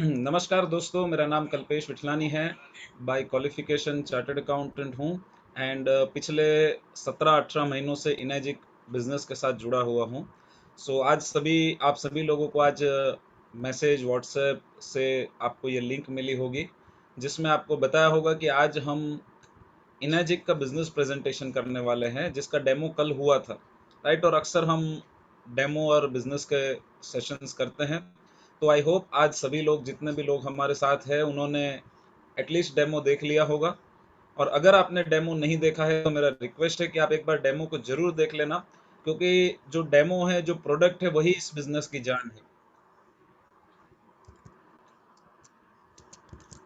नमस्कार दोस्तों, मेरा नाम कल्पेश विठलानी है। बाय क्वालिफिकेशन चार्टर्ड अकाउंटेंट हूँ एंड पिछले 17-18 महीनों से इनर्जिक बिजनेस के साथ जुड़ा हुआ हूँ। सो आज आप सभी लोगों को आज मैसेज व्हाट्सएप से आपको ये लिंक मिली होगी, जिसमें आपको बताया होगा कि आज हम इनर्जिक का बिजनेस प्रेजेंटेशन करने वाले हैं, जिसका डेमो कल हुआ था। राइट, और अक्सर हम डेमो और बिजनेस के सेशंस करते हैं। तो आई होप आज सभी लोग, जितने भी लोग हमारे साथ हैं, उन्होंने एटलीस्ट डेमो देख लिया होगा। और अगर आपने डेमो नहीं देखा है तो मेरा रिक्वेस्ट है कि आप एक बार डेमो को जरूर देख लेना, क्योंकि जो डेमो है, जो प्रोडक्ट है, वही इस बिजनेस की जान है।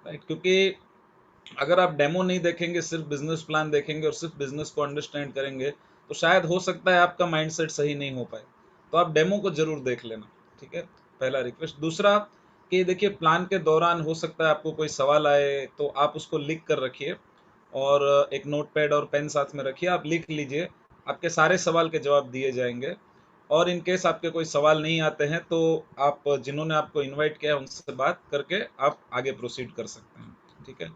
राइट, क्योंकि अगर आप डेमो नहीं देखेंगे, सिर्फ बिजनेस प्लान देखेंगे और सिर्फ बिजनेस को अंडरस्टैंड करेंगे, तो शायद हो सकता है आपका माइंडसेट सही नहीं हो पाए। तो आप डेमो को जरूर देख लेना। ठीक है, पहला रिक्वेस्ट। दूसरा कि देखिए, प्लान के दौरान हो सकता है आपको कोई सवाल आए, तो आप उसको लिख कर रखिए और एक नोटपैड और पेन साथ में रखिए, आप लिख लीजिए। आपके सारे सवाल के जवाब दिए जाएंगे। और इन केस आपके कोई सवाल नहीं आते हैं, तो आप जिन्होंने आपको इनवाइट किया है उनसे बात करके आप आगे प्रोसीड कर सकते हैं। ठीक है।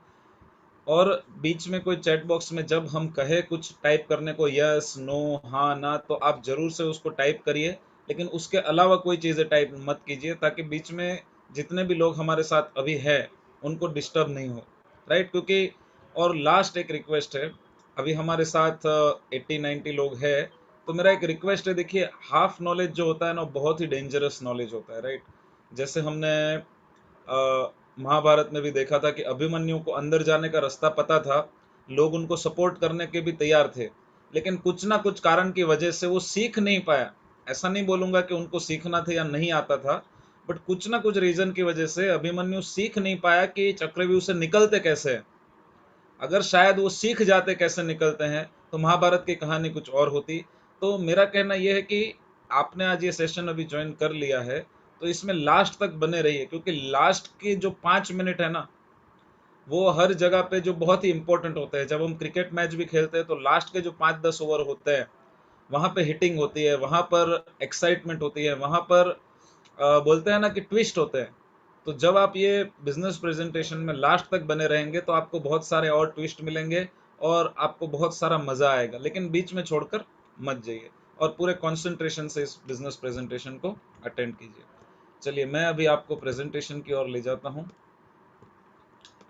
और बीच में कोई चैट बॉक्स में जब हम कहे कुछ टाइप करने को, यस नो हाँ ना, तो आप जरूर से उसको टाइप करिए, लेकिन उसके अलावा कोई चीज़ें टाइप मत कीजिए, ताकि बीच में जितने भी लोग हमारे साथ अभी है उनको डिस्टर्ब नहीं हो। राइट, क्योंकि और लास्ट एक रिक्वेस्ट है, अभी हमारे साथ 80-90 लोग हैं। तो मेरा एक रिक्वेस्ट है, देखिए, हाफ नॉलेज जो होता है ना, बहुत ही डेंजरस नॉलेज होता है। राइट, जैसे हमने महाभारत में भी देखा था कि अभिमन्यु को अंदर जाने का रास्ता पता था, लोग उनको सपोर्ट करने के भी तैयार थे, लेकिन कुछ ना कुछ कारण की वजह से वो सीख नहीं पाया। ऐसा नहीं बोलूंगा कि उनको सीखना था या नहीं आता था, बट कुछ ना कुछ रीजन की वजह से अभिमन्यु सीख नहीं पाया कि चक्रव्यूह से निकलते कैसे हैं। अगर शायद वो सीख जाते कैसे निकलते हैं, तो महाभारत की कहानी कुछ और होती। तो मेरा कहना यह है कि आपने आज ये सेशन अभी ज्वाइन कर लिया है, तो इसमें लास्ट तक बने रहिए, क्योंकि लास्ट के जो 5 मिनट है ना, वो हर जगह पे जो बहुत ही इंपॉर्टेंट होते हैं। जब हम क्रिकेट मैच भी खेलते हैं, तो लास्ट के जो 5-10 ओवर होते हैं, वहां पे हिटिंग होती है, वहां पर एक्साइटमेंट होती है, वहां पर बोलते हैं ना कि ट्विस्ट होते हैं। तो जब आप ये बिजनेस प्रेजेंटेशन में लास्ट तक बने रहेंगे, तो आपको बहुत सारे और ट्विस्ट मिलेंगे और आपको बहुत सारा मजा आएगा, लेकिन बीच में छोड़कर मत जाइए और पूरे कंसंट्रेशन से इस बिजनेस प्रेजेंटेशन को अटेंड कीजिए। चलिए, मैं अभी आपको प्रेजेंटेशन की ओर ले जाता हूँ।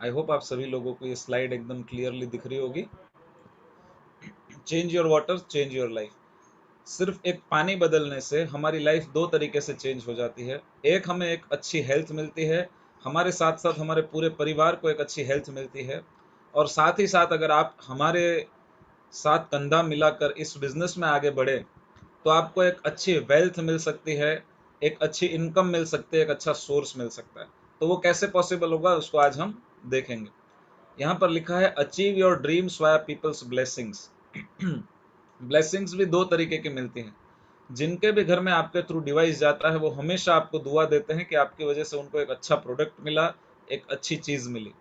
आई होप आप सभी लोगों को ये स्लाइड एकदम क्लियरली दिख रही होगी। Change your water, change your life. सिर्फ एक पानी बदलने से हमारी लाइफ दो तरीके से चेंज हो जाती है। एक, हमें एक अच्छी हेल्थ मिलती है, हमारे साथ साथ हमारे पूरे परिवार को एक अच्छी हेल्थ मिलती है। और साथ ही साथ अगर आप हमारे साथ कंधा मिलाकर इस बिजनेस में आगे बढ़े, तो आपको एक अच्छी वेल्थ मिल सकती है, एक अच्छी इनकम मिल सकती है, एक अच्छा सोर्स मिल सकता है। तो वो कैसे पॉसिबल होगा, उसको आज हम देखेंगे। यहाँ पर लिखा है, achieve your dreams via people's blessings. Blessings भी दो तरीके की मिलती हैं। जिनके भी घर में आपके थ्रू डिवाइस जाता है, वो हमेशा आपको दुआ देते हैं कि आपकी वजह से उनको एक अच्छा प्रोडक्ट मिला, एक अच्छी चीज मिली।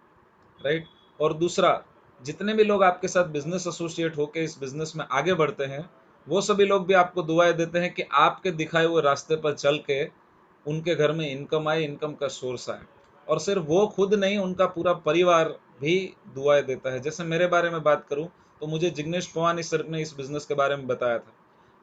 राइट। और दूसरा, जितने भी लोग आपके साथ बिजनेस एसोसिएट होकर इस बिजनेस में आगे बढ़ते हैं, वो सभी लोग भी आपको दुआएं देते हैं कि आपके दिखाए हुए रास्ते पर चल के उनके घर में इनकम आए, इनकम का सोर्स आए। और सिर्फ वो खुद नहीं, उनका पूरा परिवार भी दुआएं देता है। जैसे मेरे बारे में बात करूं, तो मुझे जिग्नेश पवानी सर ने इस बिजनेस के बारे में बताया था।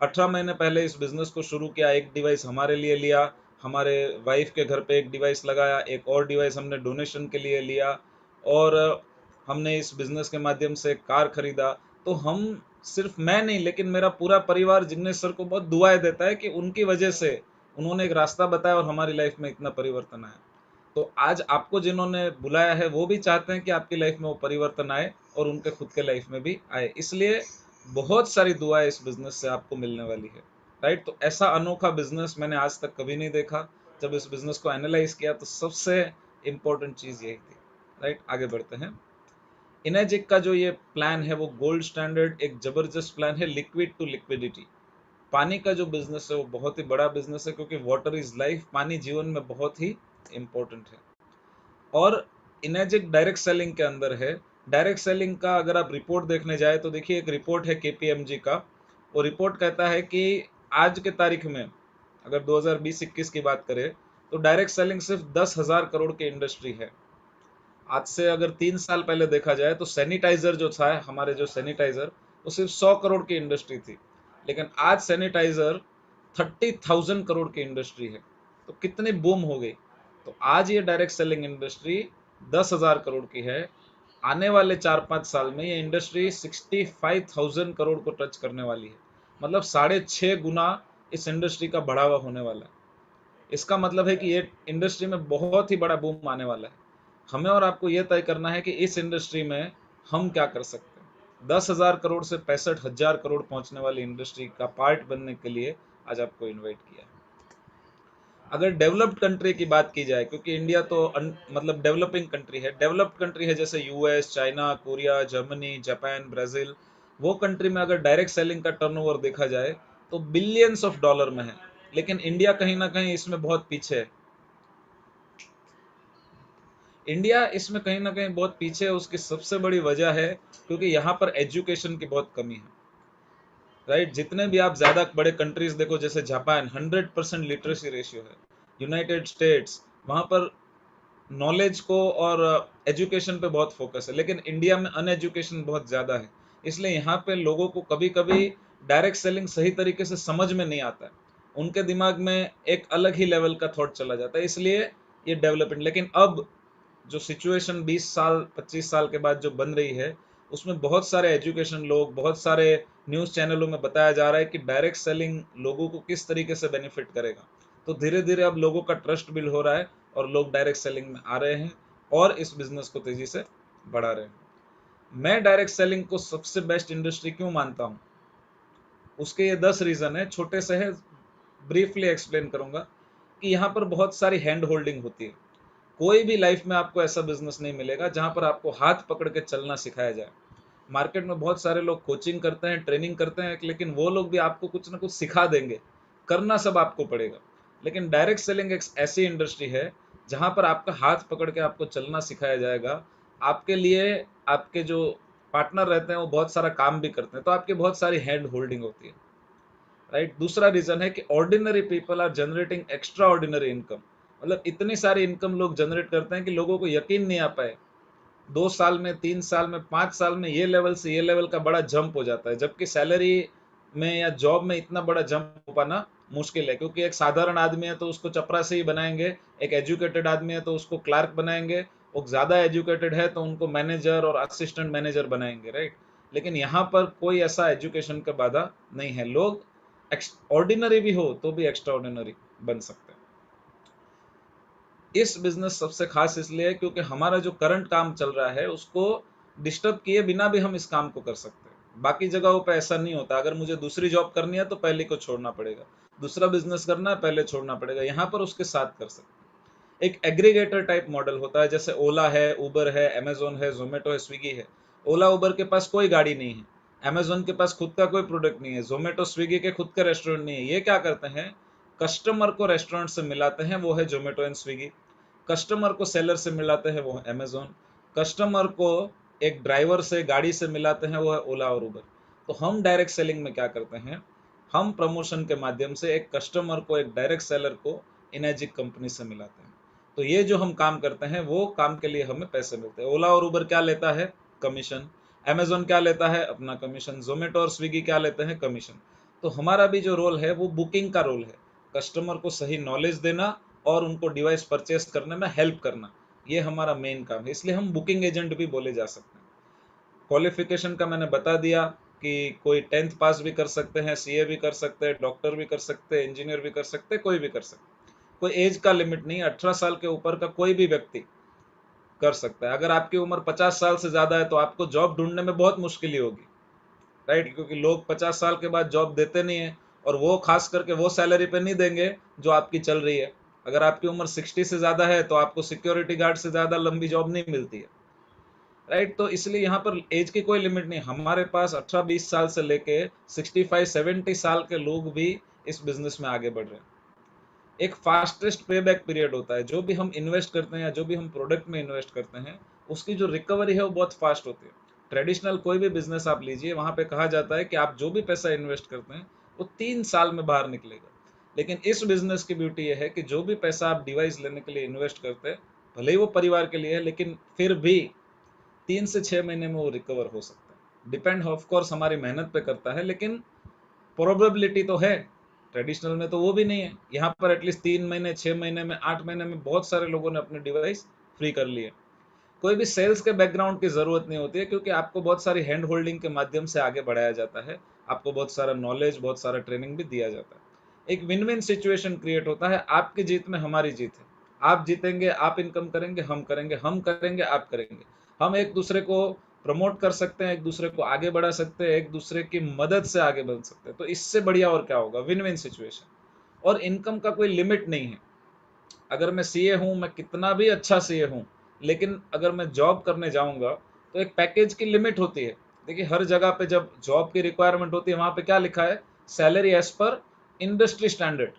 18 महीने पहले इस बिजनेस को शुरू किया, एक डिवाइस हमारे लिए लिया, हमारे वाइफ के घर पे एक डिवाइस लगाया, एक और डिवाइस हमने डोनेशन के लिए लिया, और हमने इस बिजनेस के माध्यम से एक कार खरीदा। तो हम, सिर्फ मैं नहीं, लेकिन मेरा पूरा परिवार जिग्नेश सर को बहुत दुआएं देता है कि उनकी वजह से उन्होंने एक रास्ता बताया और हमारी लाइफ में इतना परिवर्तन आया। तो आज आपको जिन्होंने बुलाया है, वो भी चाहते हैं कि आपकी लाइफ में वो परिवर्तन आए और उनके खुद के लाइफ में भी आए। इसलिए बहुत सारी दुआएं इस बिजनेस से आपको मिलने वाली है। राइट, तो ऐसा अनोखा बिजनेस मैंने आज तक कभी नहीं देखा। जब इस बिजनेस को एनालाइज किया, तो सबसे इंपॉर्टेंट चीज यही थी। राइट, आगे बढ़ते हैं। इनर्जिक का जो ये प्लान है, वो गोल्ड स्टैंडर्ड एक जबरदस्त प्लान है, लिक्विड टू लिक्विडिटी। पानी का जो बिजनेस है, वो बहुत ही बड़ा बिजनेस है, क्योंकि वाटर इज लाइफ, पानी जीवन में बहुत ही इंपॉर्टेंट है। और इनर्जिक डायरेक्ट सेलिंग के अंदर है। डायरेक्ट सेलिंग का अगर आप रिपोर्ट देखने जाए, तो देखिए, एक रिपोर्ट है केपीएमजी का। वो रिपोर्ट कहता है कि आज के तारीख में, अगर 2020-21 की बात करें, तो डायरेक्ट सेलिंग सिर्फ 10,000 करोड़ की इंडस्ट्री है। आज से अगर 3 साल पहले देखा जाए तो सैनिटाइजर जो था, हमारे जो सैनिटाइजर, वो सिर्फ 100 करोड़ की इंडस्ट्री थी, लेकिन आज सैनिटाइजर 30,000 करोड़ की इंडस्ट्री है। तो कितनी बूम हो गई। तो आज ये डायरेक्ट सेलिंग इंडस्ट्री 10,000 करोड़ की है। आने वाले 4-5 साल में ये इंडस्ट्री 65,000 करोड़ को टच करने वाली है। मतलब 6.5 गुना इस इंडस्ट्री का बढ़ावा होने वाला है। इसका मतलब है कि ये इंडस्ट्री में बहुत ही बड़ा बूम आने वाला है। हमें और आपको ये तय करना है कि इस इंडस्ट्री में हम क्या कर सकते हैं। 10,000 करोड़ से 65,000 करोड़ पहुंचने वाली इंडस्ट्री का पार्ट बनने के लिए आज आपको इनवाइट किया है। अगर डेवलप्ड कंट्री की बात की जाए, क्योंकि इंडिया तो मतलब डेवलपिंग कंट्री है, डेवलप्ड कंट्री है जैसे US, China, Korea, Germany, Japan, Brazil, वो कंट्री में अगर डायरेक्ट सेलिंग का टर्नओवर देखा जाए तो बिलियंस ऑफ डॉलर में है। लेकिन इंडिया कहीं ना कहीं इसमें बहुत पीछे है। इंडिया इसमें कहीं ना कहीं बहुत पीछे है। उसकी सबसे बड़ी वजह है क्योंकि यहाँ पर एजुकेशन की बहुत कमी है। राइट, जितने भी आप ज्यादा बड़े कंट्रीज देखो, जैसे जापान 100% लिटरेसी रेशियो है, यूनाइटेड स्टेट्स, वहां पर नॉलेज को और एजुकेशन पे बहुत फोकस है, लेकिन इंडिया में अनएजुकेशन बहुत ज्यादा है। इसलिए यहाँ पे लोगों को कभी कभी डायरेक्ट सेलिंग सही तरीके से समझ में नहीं आता है। उनके दिमाग में एक अलग ही लेवल का थॉट चला जाता है, इसलिए ये डेवलपमेंट। लेकिन अब जो सिचुएशन 20 साल 25 साल के बाद जो बन रही है, उसमें बहुत सारे एजुकेशन लोग, बहुत सारे न्यूज़ चैनलों में बताया जा रहा है कि डायरेक्ट सेलिंग लोगों को किस तरीके से बेनिफिट करेगा। तो धीरे धीरे अब लोगों का ट्रस्ट बिल्ड हो रहा है और लोग डायरेक्ट सेलिंग में आ रहे हैं और इस बिजनेस को तेजी से बढ़ा रहे हैं। मैं डायरेक्ट सेलिंग को सबसे बेस्ट इंडस्ट्री क्यों मानता हूँ, उसके ये 10 रीजन है, छोटे से है, ब्रीफली एक्सप्लेन करूंगा। कि यहाँ पर बहुत सारी हैंड होल्डिंग होती है। कोई भी लाइफ में आपको ऐसा बिजनेस नहीं मिलेगा जहां पर आपको हाथ पकड़ के चलना सिखाया जाए। मार्केट में बहुत सारे लोग कोचिंग करते हैं, ट्रेनिंग करते हैं, लेकिन वो लोग भी आपको कुछ ना कुछ सिखा देंगे, करना सब आपको पड़ेगा। लेकिन डायरेक्ट सेलिंग एक ऐसी इंडस्ट्री है जहां पर आपका हाथ पकड़ के आपको चलना सिखाया जाएगा। आपके लिए आपके जो पार्टनर रहते हैं वो बहुत सारा काम भी करते हैं, तो आपकी बहुत सारी हैंड होल्डिंग होती है। राइट, दूसरा रीजन है कि ordinary people are generating extraordinary income. मतलब इतनी सारी इनकम लोग जनरेट करते हैं कि लोगों को यकीन नहीं आ पाए, 2 साल में, 3 साल में, 5 साल में ये लेवल से ये लेवल का बड़ा जंप हो जाता है। जबकि सैलरी में या जॉब में इतना बड़ा जंप हो पाना मुश्किल है, क्योंकि एक साधारण आदमी है तो उसको चपरासी ही बनाएंगे, एक एजुकेटेड आदमी है तो उसको क्लार्क बनाएंगे, वो ज्यादा एजुकेटेड है तो उनको मैनेजर और असिस्टेंट मैनेजर बनाएंगे। राइट, लेकिन यहाँ पर कोई ऐसा एजुकेशन का बाधा नहीं है। लोग ऑर्डिनरी भी हो तो भी एक्स्ट्रा ऑर्डिनरी बन सकते हैं। इस बिजनेस सबसे खास इसलिए है क्योंकि हमारा जो करंट काम चल रहा है उसको डिस्टर्ब किए बिना भी हम इस काम को कर सकते हैं। बाकी जगहों पे ऐसा नहीं होता। अगर मुझे दूसरी जॉब करनी है तो पहले को छोड़ना पड़ेगा, दूसरा बिजनेस करना है पहले छोड़ना पड़ेगा। यहाँ पर उसके साथ कर सकते हैं। एक एग्रीगेटर टाइप मॉडल होता है, जैसे ओला है, उबर है, अमेजोन है, जोमेटो है, स्विगी है। ओला उबर के पास कोई गाड़ी नहीं है, अमेजोन के पास खुद का कोई प्रोडक्ट नहीं है, जोमेटो स्विगी के खुद का रेस्टोरेंट नहीं है। ये क्या करते हैं, कस्टमर को रेस्टोरेंट से मिलाते हैं, वो है जोमेटो एंड स्विगी। कस्टमर को सेलर से मिलाते हैं, वो है अमेजोन। कस्टमर को एक ड्राइवर से, गाड़ी से मिलाते हैं, वो है ओला और उबर। तो हम डायरेक्ट सेलिंग में क्या करते हैं, हम प्रमोशन के माध्यम से एक कस्टमर को, एक डायरेक्ट सेलर को इनएजिक कंपनी से मिलाते हैं। तो ये जो हम काम करते हैं वो काम के लिए हमें पैसे मिलते हैं। ओला और उबर क्या लेता है, कमीशन। अमेजोन क्या लेता है, अपना कमीशन। जोमेटो और स्विगी क्या लेते हैं, कमीशन। तो हमारा भी जो रोल है वो बुकिंग का रोल है, कस्टमर को सही नॉलेज देना और उनको डिवाइस परचेस करने में हेल्प करना, ये हमारा मेन काम है। इसलिए हम बुकिंग एजेंट भी बोले जा सकते हैं। क्वालिफिकेशन का मैंने बता दिया कि कोई 10th पास भी कर सकते हैं, सीए भी कर सकते हैं, डॉक्टर भी कर सकते हैं, इंजीनियर भी कर सकते हैं, कोई भी कर सकते हैं। कोई एज का लिमिट नहीं, 18 साल के ऊपर का कोई भी व्यक्ति कर सकता है। अगर आपकी उम्र 50 साल से ज्यादा है तो आपको जॉब ढूंढने में बहुत मुश्किल होगी। राइट, क्योंकि लोग 50 साल के बाद जॉब देते नहीं है, और वो खास करके वो सैलरी पे नहीं देंगे जो आपकी चल रही है। अगर आपकी उम्र 60 से ज्यादा है तो आपको सिक्योरिटी गार्ड से ज्यादा लंबी जॉब नहीं मिलती है। राइट, तो इसलिए यहाँ पर एज की कोई लिमिट नहीं। हमारे पास 18-20 साल से लेके 65-70 साल के लोग भी इस बिजनेस में आगे बढ़ रहे हैं। एक फास्टेस्ट पे बैक पीरियड होता है, जो भी हम इन्वेस्ट करते हैं या जो भी हम प्रोडक्ट में इन्वेस्ट करते हैं उसकी जो रिकवरी है वो बहुत फास्ट होती है। ट्रेडिशनल कोई भी बिजनेस आप लीजिए, वहां पे कहा जाता है कि आप जो भी पैसा इन्वेस्ट करते हैं वो 3 साल में बाहर निकलेगा। लेकिन इस बिजनेस की ब्यूटी ये है कि जो भी पैसा आप डिवाइस लेने के लिए इन्वेस्ट करते हैं, भले ही वो परिवार के लिए है, लेकिन फिर भी 3 से 6 महीने में वो रिकवर हो सकता है। डिपेंड ऑफ कोर्स हमारी मेहनत पे करता है, लेकिन प्रोबेबिलिटी तो है। ट्रेडिशनल में तो वो भी नहीं है। यहाँ पर एटलीस्ट 3 महीने, 6 महीने में, 8 महीने में बहुत सारे लोगों ने अपने डिवाइस फ्री कर लिए। कोई भी सेल्स के बैकग्राउंड की जरूरत नहीं होती है, क्योंकि आपको बहुत सारी हैंड होल्डिंग के माध्यम से आगे बढ़ाया जाता है। आपको बहुत सारा नॉलेज, बहुत सारा ट्रेनिंग भी दिया जाता है। एक विन विन सिचुएशन क्रिएट होता है। आपकी जीत में हमारी जीत है। आप जीतेंगे, आप इनकम करेंगे, हम करेंगे, हम करेंगे, आप करेंगे। हम एक दूसरे को प्रमोट कर सकते हैं, एक दूसरे को आगे बढ़ा सकते हैं, एक दूसरे की मदद से आगे बढ़ सकते हैं। तो इससे बढ़िया और क्या होगा? Win win situation. और इनकम का कोई लिमिट नहीं है। अगर मैं सीए हूं, मैं कितना भी अच्छा सीए हूं, लेकिन अगर मैं जॉब करने जाऊंगा तो एक पैकेज की लिमिट होती है। देखिए, हर जगह पे जब जॉब की रिक्वायरमेंट होती है, वहां पे क्या लिखा है? Salary as per industry standard.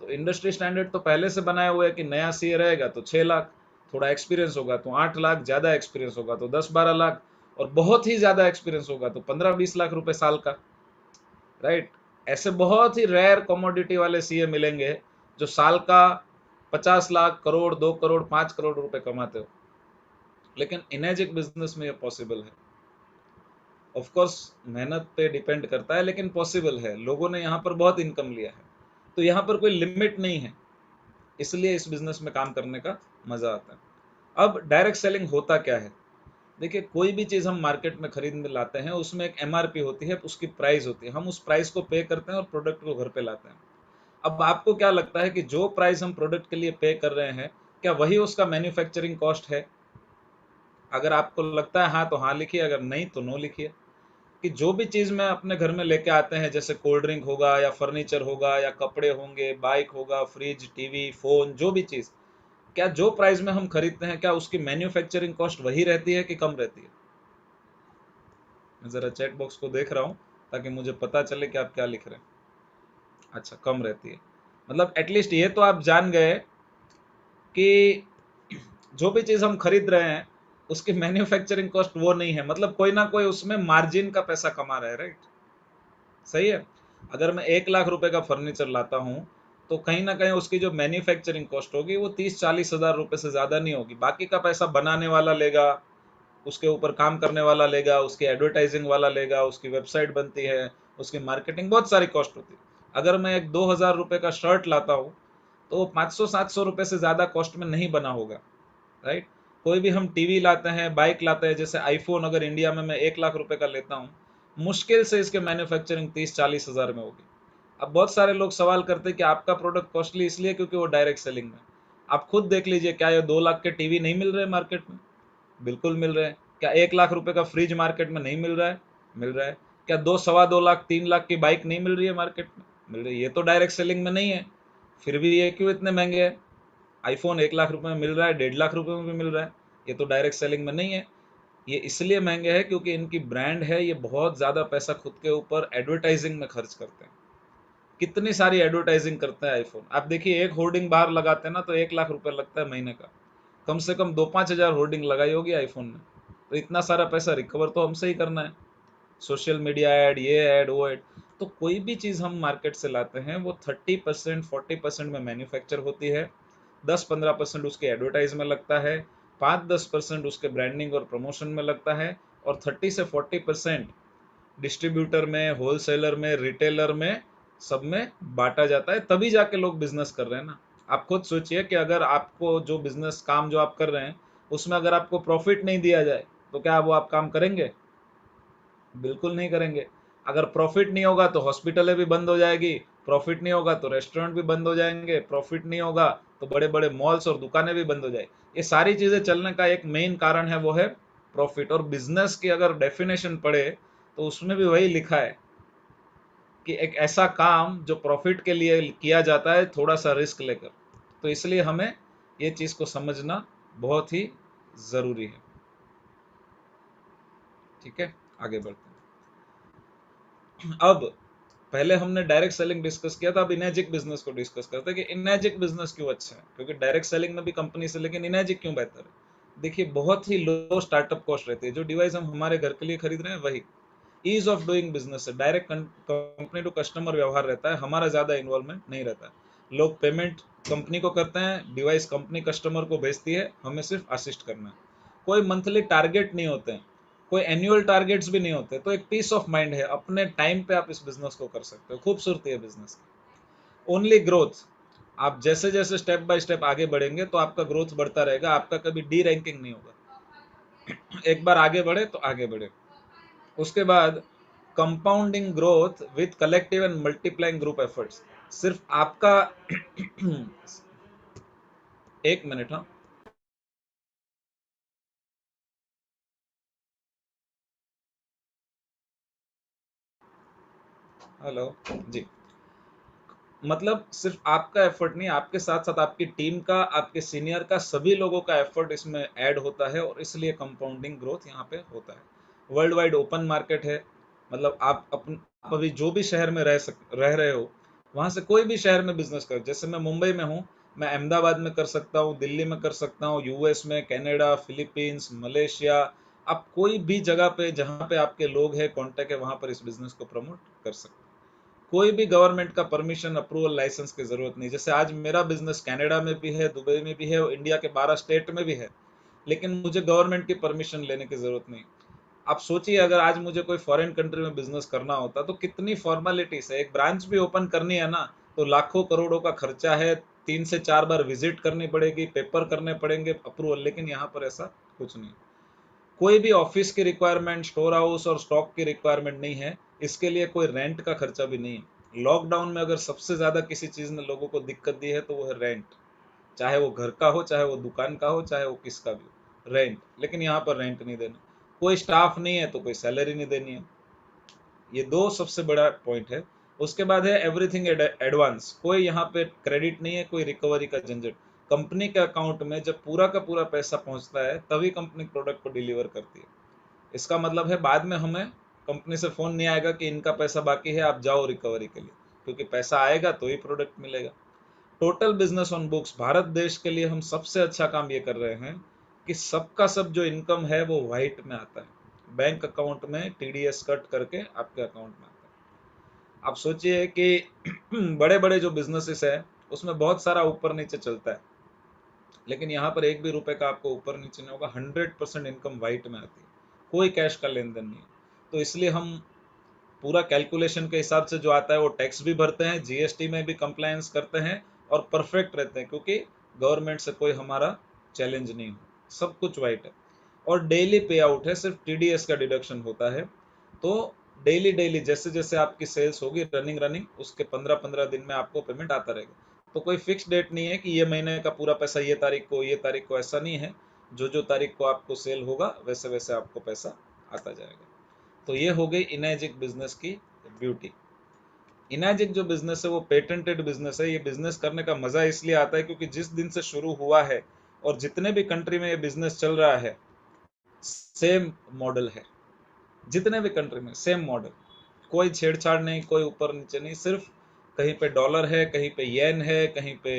तो इंडस्ट्री स्टैंडर्ड तो पहले से बनाया हुआ है कि नया सीए रहेगा तो 6 लाख, थोड़ा एक्सपीरियंस होगा तो 8 लाख, ज्यादा एक्सपीरियंस होगा तो 10-12 लाख, और बहुत ही ज्यादा एक्सपीरियंस होगा तो 15-20 लाख रुपए साल का। राइट? ऐसे बहुत ही रेयर कमोडिटी वाले सीए मिलेंगे जो साल का 50 लाख, करोड़, 2 करोड़, 5 करोड़ रुपए कमाते हो। लेकिन इनेजिक बिजनेस में ये पॉसिबल है। ऑफ कोर्स मेहनत पे डिपेंड करता है, लेकिन पॉसिबल है। लोगों ने यहाँ पर बहुत इनकम लिया है, तो यहाँ पर कोई लिमिट नहीं है। इसलिए इस बिजनेस में काम करने का मजा आता है। अब डायरेक्ट सेलिंग होता क्या है? देखिए, कोई भी चीज हम मार्केट में खरीद में लाते हैं, उसमें एक एमआरपी होती है, उसकी प्राइस होती है। हम उस प्राइस को पे करते हैं और प्रोडक्ट को घर पे लाते हैं। अब आपको क्या लगता है कि जो प्राइस हम प्रोडक्ट के लिए पे कर रहे हैं, क्या वही उसका मैन्युफैक्चरिंग कॉस्ट है? अगर आपको लगता है हाँ तो हाँ लिखिए, अगर नहीं तो नो लिखिए। कि जो भी चीज मैं अपने घर में लेके आते हैं, जैसे कोल्ड ड्रिंक होगा या फर्नीचर होगा या कपड़े होंगे, बाइक होगा, फ्रिज, टीवी, फोन, जो भी चीज, क्या जो प्राइस में हम खरीदते हैं, क्या उसकी मैन्युफैक्चरिंग कॉस्ट वही रहती है कि कम रहती है? मैं जरा चैट बॉक्स को देख रहा हूँ ताकि मुझे पता चले कि आप क्या लिख रहे हैं। अच्छा, कम रहती है। मतलब एटलीस्ट ये तो आप जान गए कि जो भी चीज हम खरीद रहे हैं उसकी मैन्युफैक्चरिंग कॉस्ट वो नहीं है। मतलब कोई ना कोई उसमें मार्जिन का पैसा कमा रहा है। राइट? सही है। अगर मैं 1 लाख रुपए का फर्नीचर लाता हूँ, तो कहीं ना कहीं उसकी जो मैन्युफैक्चरिंग कॉस्ट होगी वो 30-40 हज़ार रुपए से ज्यादा नहीं होगी। बाकी का पैसा बनाने वाला लेगा, उसके ऊपर काम करने वाला लेगा, उसकी एडवर्टाइजिंग वाला लेगा, उसकी वेबसाइट बनती है, उसकी मार्केटिंग, बहुत सारी कॉस्ट होती है। अगर मैं एक 2 हज़ार रुपए का शर्ट लाता हूँ, तो वो 500-700 रुपए से ज्यादा कॉस्ट में नहीं बना होगा। राइट? कोई भी हम टीवी लाते हैं, बाइक लाते हैं, जैसे आईफोन अगर इंडिया में मैं 1 लाख रुपए का लेता हूँ, मुश्किल से इसके मैन्युफैक्चरिंग 30-40 हज़ार में होगी। अब बहुत सारे लोग सवाल करते हैं कि आपका प्रोडक्ट कॉस्टली इसलिए क्योंकि वो डायरेक्ट सेलिंग में। आप खुद देख लीजिए, क्या ये 2 लाख के टीवी नहीं मिल रहे मार्केट में? बिल्कुल मिल रहे हैं। क्या 1 लाख रुपए का फ्रिज मार्केट में नहीं मिल रहा है? मिल रहा है। क्या 2, 2.25 लाख, 3 लाख की बाइक नहीं मिल रही है मार्केट में? मिल रही है। ये तो डायरेक्ट सेलिंग में नहीं है, फिर भी ये क्यों इतने महंगे है? आईफोन 1 लाख रुपए में मिल रहा है, 1.5 लाख रुपए में भी मिल रहा है, ये तो डायरेक्ट सेलिंग में नहीं है। ये इसलिए महंगे हैं क्योंकि इनकी ब्रांड है, ये बहुत ज्यादा पैसा खुद के ऊपर एडवर्टाइजिंग में खर्च करते हैं। कितनी सारी एडवर्टाइजिंग करते हैं आईफोन। आप देखिए, एक होर्डिंग बाहर लगाते हैं ना तो 1 लाख रुपए लगता है महीने का। कम से कम 2-5 हज़ार होर्डिंग लगाई होगी आईफोन ने। तो इतना सारा पैसा रिकवर तो हमसे ही करना है। सोशल मीडिया एड, ये एड, वो एड। तो कोई भी चीज हम मार्केट से लाते हैं वो 30%, 40% में मैन्युफैक्चर होती है, 10-15% उसके एडवर्टाइज में लगता है, 5-10% उसके ब्रांडिंग और प्रमोशन में लगता है, और 30 से 40% डिस्ट्रीब्यूटर में, होलसेलर में, रिटेलर में, सब में बांटा जाता है। तभी जाके लोग बिजनेस कर रहे हैं ना। आप खुद सोचिए कि अगर आपको जो बिजनेस काम जो आप कर रहे हैं उसमें अगर आपको प्रॉफिट नहीं दिया जाए तो क्या वो आप काम करेंगे? बिल्कुल नहीं करेंगे। अगर प्रॉफिट नहीं होगा तो हॉस्पिटलें भी बंद हो जाएगी, प्रॉफिट नहीं होगा तो रेस्टोरेंट भी बंद हो जाएंगे, प्रॉफिट नहीं होगा तो बड़े बड़े मॉल्स और दुकानें भी बंद हो जाएगी। ये सारी चीजें चलने का एक मेन कारण है, वो है प्रॉफिट। और बिजनेस की अगर डेफिनेशन पढ़े तो उसमें भी वही लिखा है कि एक ऐसा काम जो प्रॉफिट के लिए किया जाता है, थोड़ा सा रिस्क लेकर। तो इसलिए हमें ये चीज को समझना बहुत ही जरूरी है। ठीक है, आगे बढ़ते हैं। अब पहले हमने डायरेक्ट सेलिंग डिस्कस किया था, अब इनेजिक बिजनेस को डिस्कस करते हैं कि इनेजिक बिजनेस क्यों अच्छा है। क्योंकि डायरेक्ट सेलिंग में भी कंपनी से, लेकिन इनेजिक क्यों बेहतर है? देखिए, बहुत ही लो स्टार्टअप कॉस्ट रहती है। जो डिवाइस हम हमारे घर के लिए खरीद रहे हैं वही, ईज ऑफ डूइंग बिजनेस है, डायरेक्ट कंपनी टू कस्टमर व्यवहार रहता है, हमारा ज्यादा इन्वॉल्वमेंट नहीं रहता है। लोग पेमेंट कंपनी को करते हैं, डिवाइस कंपनी कस्टमर को भेजती है, हमें सिर्फ असिस्ट करना है। कोई मंथली टारगेट नहीं होते हैं, कोई एनुअल टारगेट्स भी नहीं होते, तो एक पीस ऑफ माइंड है, अपने टाइम पे आप इस बिजनेस को कर सकते हो। खूबसूरती है बिजनेस की। ओनली ग्रोथ, आप जैसे जैसे स्टेप बाय स्टेप आगे बढ़ेंगे तो आपका ग्रोथ बढ़ता रहेगा, आपका कभी डी रैंकिंग नहीं होगा। एक बार आगे बढ़े तो आगे बढ़े। उसके बाद compounding growth with collective and multiplying group efforts. सिर्फ आपका एक मिनट, हाँ, हेलो जी। मतलब सिर्फ आपका एफर्ट नहीं, आपके साथ साथ आपकी टीम का, आपके सीनियर का, सभी लोगों का एफर्ट इसमें ऐड होता है, और इसलिए कंपाउंडिंग ग्रोथ यहाँ पे होता है। वर्ल्ड वाइड ओपन मार्केट है, मतलब आप अभी जो भी शहर में रह रहे हो, वहां से कोई भी शहर में बिजनेस कर, जैसे मैं मुंबई में हूँ, मैं अहमदाबाद में कर सकता हूँ, दिल्ली में कर सकता हूँ, यूएस में, कनाडा, फिलीपींस, मलेशिया, आप कोई भी जगह पे जहाँ पे आपके लोग हैं, कांटेक्ट है, वहां पर इस बिजनेस को प्रमोट कर सकते हैं। कोई भी गवर्नमेंट का परमिशन, अप्रूवल, लाइसेंस की जरूरत नहीं। जैसे आज मेरा बिजनेस कनाडा में भी है, दुबई में भी है, और इंडिया के 12 स्टेट में भी है, लेकिन मुझे गवर्नमेंट की परमिशन लेने की जरूरत नहीं। आप सोचिए, अगर आज मुझे कोई फॉरेन कंट्री में बिजनेस करना होता तो कितनी फॉर्मेलिटीज है, एक ब्रांच भी ओपन करनी है ना, तो लाखों करोड़ों का खर्चा है, 3 से 4 बार विजिट करनी पड़ेगी, पेपर करने पड़ेंगे, अप्रूवल। लेकिन यहाँ पर ऐसा कुछ नहीं। कोई भी ऑफिस की रिक्वायरमेंट, स्टोर हाउस और स्टॉक की रिक्वायरमेंट नहीं है, इसके लिए कोई रेंट का खर्चा भी नहीं है। लॉकडाउन में अगर सबसे ज्यादा किसी चीज ने लोगों को दिक्कत दी है तो वो है रेंट। चाहे वो घर का हो, चाहे वो दुकान का हो, चाहे वो किसका भी हो, रेंट। लेकिन यहाँ पर रेंट नहीं देना, कोई स्टाफ नहीं है तो कोई सैलरी नहीं देनी है। ये दो सबसे बड़ा पॉइंट है। उसके बाद है एवरीथिंग एडवांस, कोई यहाँ पे क्रेडिट नहीं है, कोई रिकवरी का झंझट। कंपनी के अकाउंट में जब पूरा का पूरा पैसा पहुंचता है तभी कंपनी प्रोडक्ट को डिलीवर करती है। इसका मतलब है बाद में हमें कंपनी से फोन नहीं आएगा कि इनका पैसा बाकी है, आप जाओ रिकवरी के लिए, क्योंकि पैसा आएगा तो ही प्रोडक्ट मिलेगा। Total business on books, Bharat देश के लिए हम सबसे अच्छा काम ये कर रहे हैं कि सबका सब जो इनकम है वो व्हाइट में आता है, बैंक अकाउंट में टीडीएस कट करके आपके अकाउंट में आता है। आप सोचिए कि बड़े बड़े जो बिजनेसेस है उसमें बहुत सारा ऊपर नीचे चलता है, लेकिन यहाँ पर एक भी रुपए का आपको ऊपर नीचे नहीं होगा, 100% इनकम व्हाइट में आती है, कोई कैश का लेन देन नहीं है। तो इसलिए हम पूरा कैलकुलेशन के हिसाब से जो आता है वो टैक्स भी भरते हैं, जीएसटी में भी कंप्लायंस करते हैं, और परफेक्ट रहते हैं, क्योंकि गवर्नमेंट से कोई हमारा चैलेंज नहीं हो, सब कुछ वाइट है। और डेली पे आउट है, सिर्फ टीडीएस का डिडक्शन होता है। तो डेली डेली जैसे जैसे आपकी सेल्स होगी, रनिंग रनिंग, उसके 15-15 दिन में आपको पेमेंट आता रहेगा। तो कोई फिक्स डेट नहीं है कि ये महीने का पूरा पैसा ये तारीख को, ये तारीख को, ऐसा नहीं है। जो जो तारीख को आपको सेल होगा वैसे वैसे आपको पैसा आता जाएगा। तो ये हो गई इनएजिक बिजनेस की ब्यूटी। इनएजिक जो बिजनेस है वो पेटेंटेड बिजनेस है। ये बिजनेस करने का मजा इसलिए आता है क्योंकि जिस दिन से शुरू हुआ है और जितने भी कंट्री में ये बिजनेस चल रहा है, सेम मॉडल है। जितने भी कंट्री में सेम मॉडल, कोई छेड़छाड़ नहीं, कोई ऊपर नीचे नहीं। सिर्फ कहीं पे डॉलर है, कहीं पे येन है, कहीं पे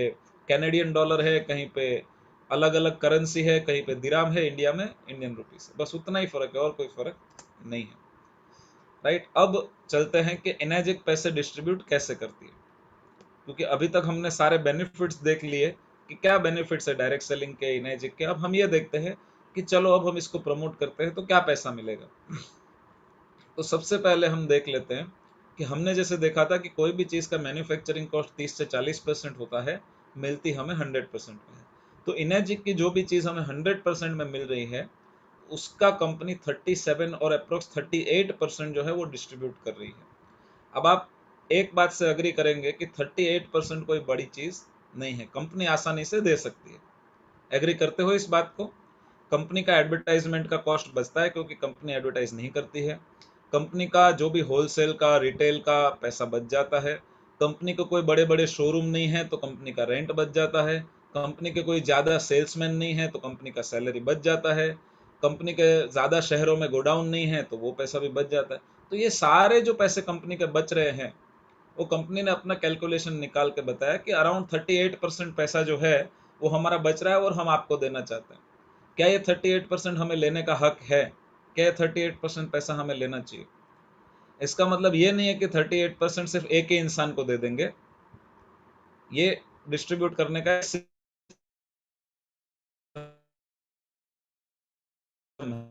कैनेडियन डॉलर है, कहीं पे अलग अलग करेंसी है, कहीं पे दिराम है, इंडिया में इंडियन रुपीस है, बस उतना ही फर्क है, और कोई फर्क नहीं है। राइट, अब चलते हैं कि इनएजिक पैसे डिस्ट्रीब्यूट कैसे करती है, क्योंकि अभी तक हमने सारे बेनिफिट्स देख लिए कि क्या बेनिफिट्स है डायरेक्ट सेलिंग के, इनएजिक के। अब हम ये देखते हैं कि चलो अब हम इसको प्रमोट करते हैं तो क्या पैसा मिलेगा। तो सबसे पहले हम देख लेते हैं कि हमने जैसे देखा था कि कोई भी चीज का मैन्युफैक्चरिंग कॉस्ट 30 से 40% होता है, मिलती हमें 100% में है। तो इनएजिक की जो भी चीज हमें 100% में मिल रही है, उसका कंपनी 37 और अप्रोक्स 38% जो है वो डिस्ट्रीब्यूट कर रही है। अब आप एक बात से अग्री करेंगे कि 38% कोई बड़ी चीज नहीं है, कंपनी आसानी से दे सकती है। एग्री करते हो इस बात को? कंपनी का एडवर्टाइजमेंट का कॉस्ट बचता है क्योंकि कंपनी एडवर्टाइज नहीं करती है। कंपनी का जो भी होलसेल का, रिटेल का पैसा बच जाता है। कंपनी को कोई बड़े बड़े शोरूम नहीं है तो कंपनी का रेंट बच जाता है। कंपनी के कोई ज़्यादा सेल्समैन नहीं है तो कंपनी का सैलरी बच जाता है। कंपनी के ज़्यादा शहरों में गोडाउन नहीं है तो वो पैसा भी बच जाता है। तो ये सारे जो पैसे कंपनी के बच रहे हैं, वो कंपनी ने अपना कैलकुलेशन निकाल के बताया कि अराउंड 38% पैसा जो है वो हमारा बच रहा है और हम आपको देना चाहते हैं। क्या ये 38% हमें लेने का हक है? क्या ये 38% पैसा हमें लेना चाहिए? इसका मतलब ये नहीं है कि 38% सिर्फ एक ही इंसान को दे देंगे, ये डिस्ट्रीब्यूट करने का system है।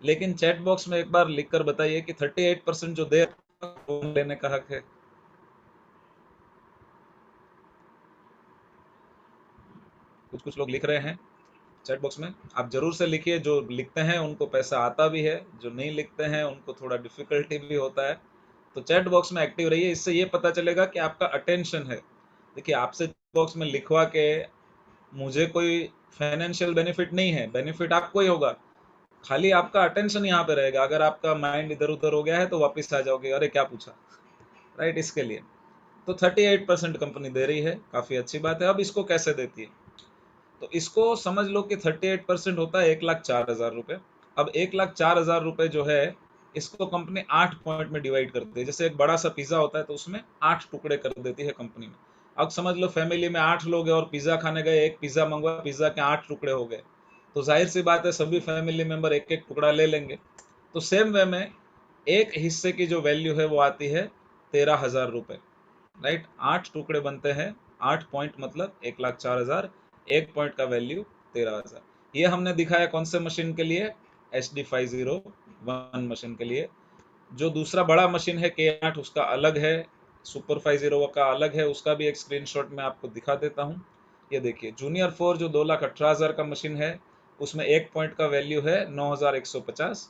लेकिन चैट बॉक्स में एक बार लिख कर बताइए कि 38% जो दे वो लेने का हक है। कुछ कुछ लोग लिख रहे हैं चैट बॉक्स में, आप जरूर से लिखिए। जो लिखते हैं उनको पैसा आता भी है, जो नहीं लिखते हैं उनको थोड़ा डिफिकल्टी भी होता है। तो चैट बॉक्स में एक्टिव रहिए, इससे ये पता चलेगा कि आपका अटेंशन है। देखिए, आपसे बॉक्स में लिखवा के मुझे कोई फाइनेंशियल बेनिफिट नहीं है, बेनिफिट आपको ही होगा, खाली आपका अटेंशन यहाँ पे रहेगा। अगर आपका माइंड इधर उधर हो गया है तो वापस आ जाओगे, अरे क्या पूछा, राइट। इसके लिए तो 38% कंपनी दे रही है, काफी अच्छी बात है। अब इसको कैसे देती है, तो इसको समझ लो कि 38% होता है 1,04,000 रुपए। अब 1,04,000 रुपए जो है, इसको कंपनी 8 पॉइंट में डिवाइड करती है। जैसे एक बड़ा सा पिज्जा होता है तो उसमें 8 टुकड़े कर देती है कंपनी में। अब समझ लो फैमिली में 8 लोग हैं और पिज्जा खाने गए, एक पिज्जा मंगवाया, पिज्जा के 8 टुकड़े हो गए, तो जाहिर सी बात है सभी फैमिली मेंबर एक एक टुकड़ा ले लेंगे। तो सेम वे में एक हिस्से की जो वैल्यू है वो आती है 13,000 रुपए, राइट। 8 टुकड़े बनते हैं, 8 पॉइंट मतलब 1,04,000, एक पॉइंट का वैल्यू 13,000। ये हमने दिखाया कौन से मशीन के लिए, HD 501 मशीन के लिए। जो दूसरा बड़ा मशीन है K8 उसका अलग है, सुपर 501 का अलग है, उसका भी एक स्क्रीनशॉट मैं आपको दिखा देता हूँ। ये देखिए जूनियर 4 जो 2,18,000 का मशीन है, उसमें एक पॉइंट का वैल्यू है 9,150।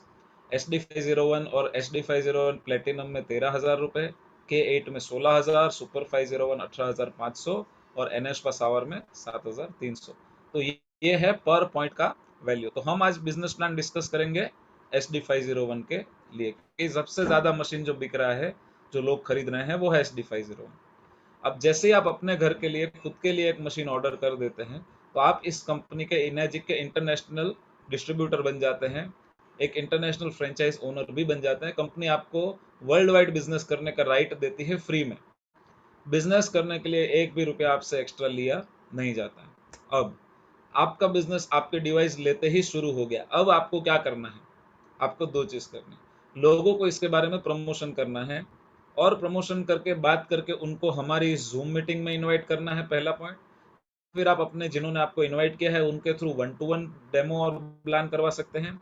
HD 501 और HD 501 प्लेटिनम में 13,000 रुपए, K8 में 16,000, सुपर 501 18,500 और NS पावर में 7,300। तो ये है पर पॉइंट का वैल्यू। तो हम आज बिजनेस प्लान डिस्कस करेंगे SD 501 के लिए, कि सबसे ज्यादा मशीन जो बिक रहा है, जो लोग खरीद रहे हैं, वो है SD 501। अब जैसे ही आप अपने घर के लिए, खुद के लिए एक मशीन ऑर्डर कर देते हैं, तो आप इस कंपनी के, इनर्जिक के इंटरनेशनल डिस्ट्रीब्यूटर बन जाते हैं, एक इंटरनेशनल फ्रेंचाइज ओनर भी बन जाते हैं। कंपनी आपको वर्ल्ड वाइड बिजनेस करने का राइट देती है फ्री में। बिजनेस करने के लिए एक भी रुपया आपसे एक्स्ट्रा लिया नहीं जाता है। अब आपका बिजनेस आपके डिवाइस लेते ही शुरू हो गया। अब आपको क्या करना है, आपको दो चीज करनी है। लोगों को इसके बारे में प्रमोशन करना है, और प्रमोशन करके बात करके उनको हमारी जूम मीटिंग में इनवाइट करना है, पहला पॉइंट। फिर आप अपने, जिन्होंने आपको इनवाइट किया है, उनके थ्रू 1-to-1 डेमो और प्लान करवा सकते हैं,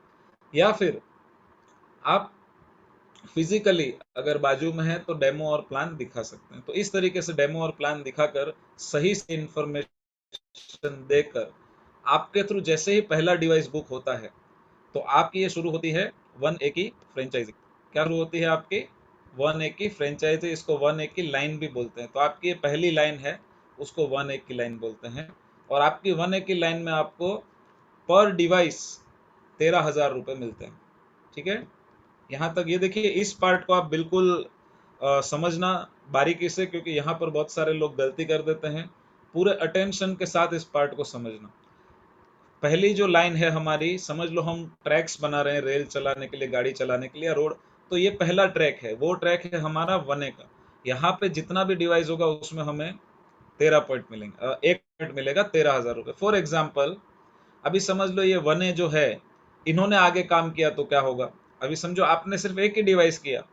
या फिर आप फिजिकली अगर बाजू में है तो डेमो और प्लान दिखा सकते हैं। तो इस तरीके से डेमो और प्लान दिखाकर, सही से इंफॉर्मेशन देकर, आपके थ्रू जैसे ही पहला डिवाइस बुक होता है, तो आपकी ये शुरू होती है 1A की फ्रेंचाइजी। क्या शुरू होती है आपकी, 1A की फ्रेंचाइजी। इसको 1A की लाइन भी बोलते हैं। तो आपकी ये पहली लाइन है, उसको 1A की लाइन बोलते हैं। और आपकी 1A की लाइन में आपको पर डिवाइस 13,000 रुपए मिलते हैं, ठीक है। यहाँ तक ये देखिए, इस पार्ट को आप बिल्कुल समझना बारीकी से, क्योंकि यहाँ पर बहुत सारे लोग गलती कर देते हैं। पूरे अटेंशन के साथ इस पार्ट को समझना। पहली जो लाइन है हमारी, समझ लो हम ट्रैक्स बना रहे हैं रेल चलाने के लिए, गाड़ी चलाने के लिए, रोड। तो ये पहला ट्रैक है, वो ट्रैक है हमारा 1A का। यहाँ पे जितना भी डिवाइस होगा उसमें हमें 13 पॉइंट मिलेंगे, एक पॉइंट मिलेगा 13,000 रुपए। फॉर एग्जाम्पल, अभी समझ लो ये 1A जो है, इन्होंने आगे काम किया तो क्या होगा। अभी समझो आपने सिर्फ एक ही डिवाइस किया,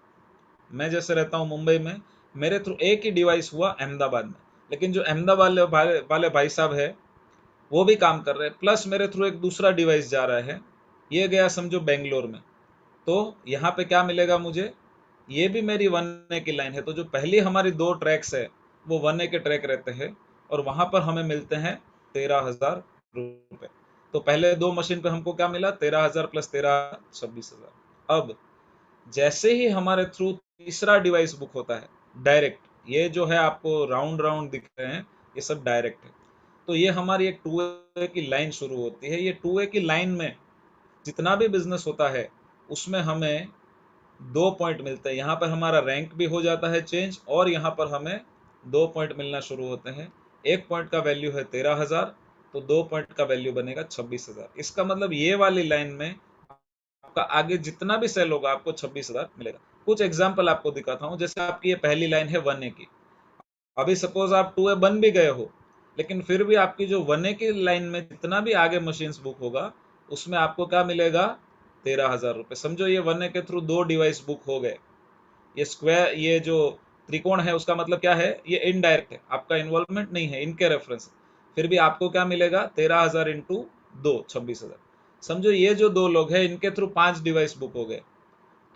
मैं जैसे रहता हूँ मुंबई में, मेरे थ्रू एक ही डिवाइस हुआ अहमदाबाद में, लेकिन जो अहमदाबाद वाले भाई साहब है वो भी काम कर रहे हैं, प्लस मेरे थ्रू एक दूसरा डिवाइस जा रहा है, ये गया समझो बेंगलोर में। तो यहाँ पे क्या मिलेगा मुझे, ये भी मेरी 1A की लाइन है। तो जो पहली हमारी दो ट्रैक्स है वो 1A के ट्रैक रहते हैं, और वहां पर हमें मिलते हैं 13,000 रुपए। तो पहले दो मशीन पे हमको क्या मिला, 13,000 प्लस 13, 26,000। अब जैसे ही हमारे थ्रू तीसरा डिवाइस बुक होता है, डायरेक्ट, ये जो है आपको राउंड राउंड दिख रहे हैं, ये सब डायरेक्ट है। तो ये हमारी एक 2A की लाइन शुरू होती है। ये 2A की लाइन में जितना भी बिजनेस होता है, उसमें हमें 2 पॉइंट मिलते हैं। यहाँ पर हमारा रैंक भी हो जाता है चेंज, और यहाँ पर हमें 2 पॉइंट मिलना शुरू होते हैं। एक पॉइंट का वैल्यू है 13,000, तो 2 पॉइंट का वैल्यू बनेगा 26,000। इसका मतलब ये वाली लाइन में आपका आगे जितना भी सेल होगा, आपको 26,000 मिलेगा। कुछ एग्जाम्पल आपको दिखाता हूँ। जैसे आपकी ये पहली लाइन है 1A की, अभी सपोज आप 2A बन भी गए हो, लेकिन फिर भी आपकी जो 1A की लाइन में जितना भी आगे मशीन्स बुक होगा उसमें आपको क्या मिलेगा, 13,000 रुपये। समझो ये 1A के थ्रू 2 डिवाइस बुक हो गए। ये स्क्वायर, ये जो त्रिकोण है उसका मतलब क्या है, ये इनडायरेक्ट है, आपका इन्वॉल्वमेंट नहीं है इनके रेफरेंस। फिर भी आपको क्या मिलेगा, 13,000 इंटू 2, 26,000। समझो ये जो 2 लोग हैं इनके थ्रू 5 डिवाइस बुक हो गए,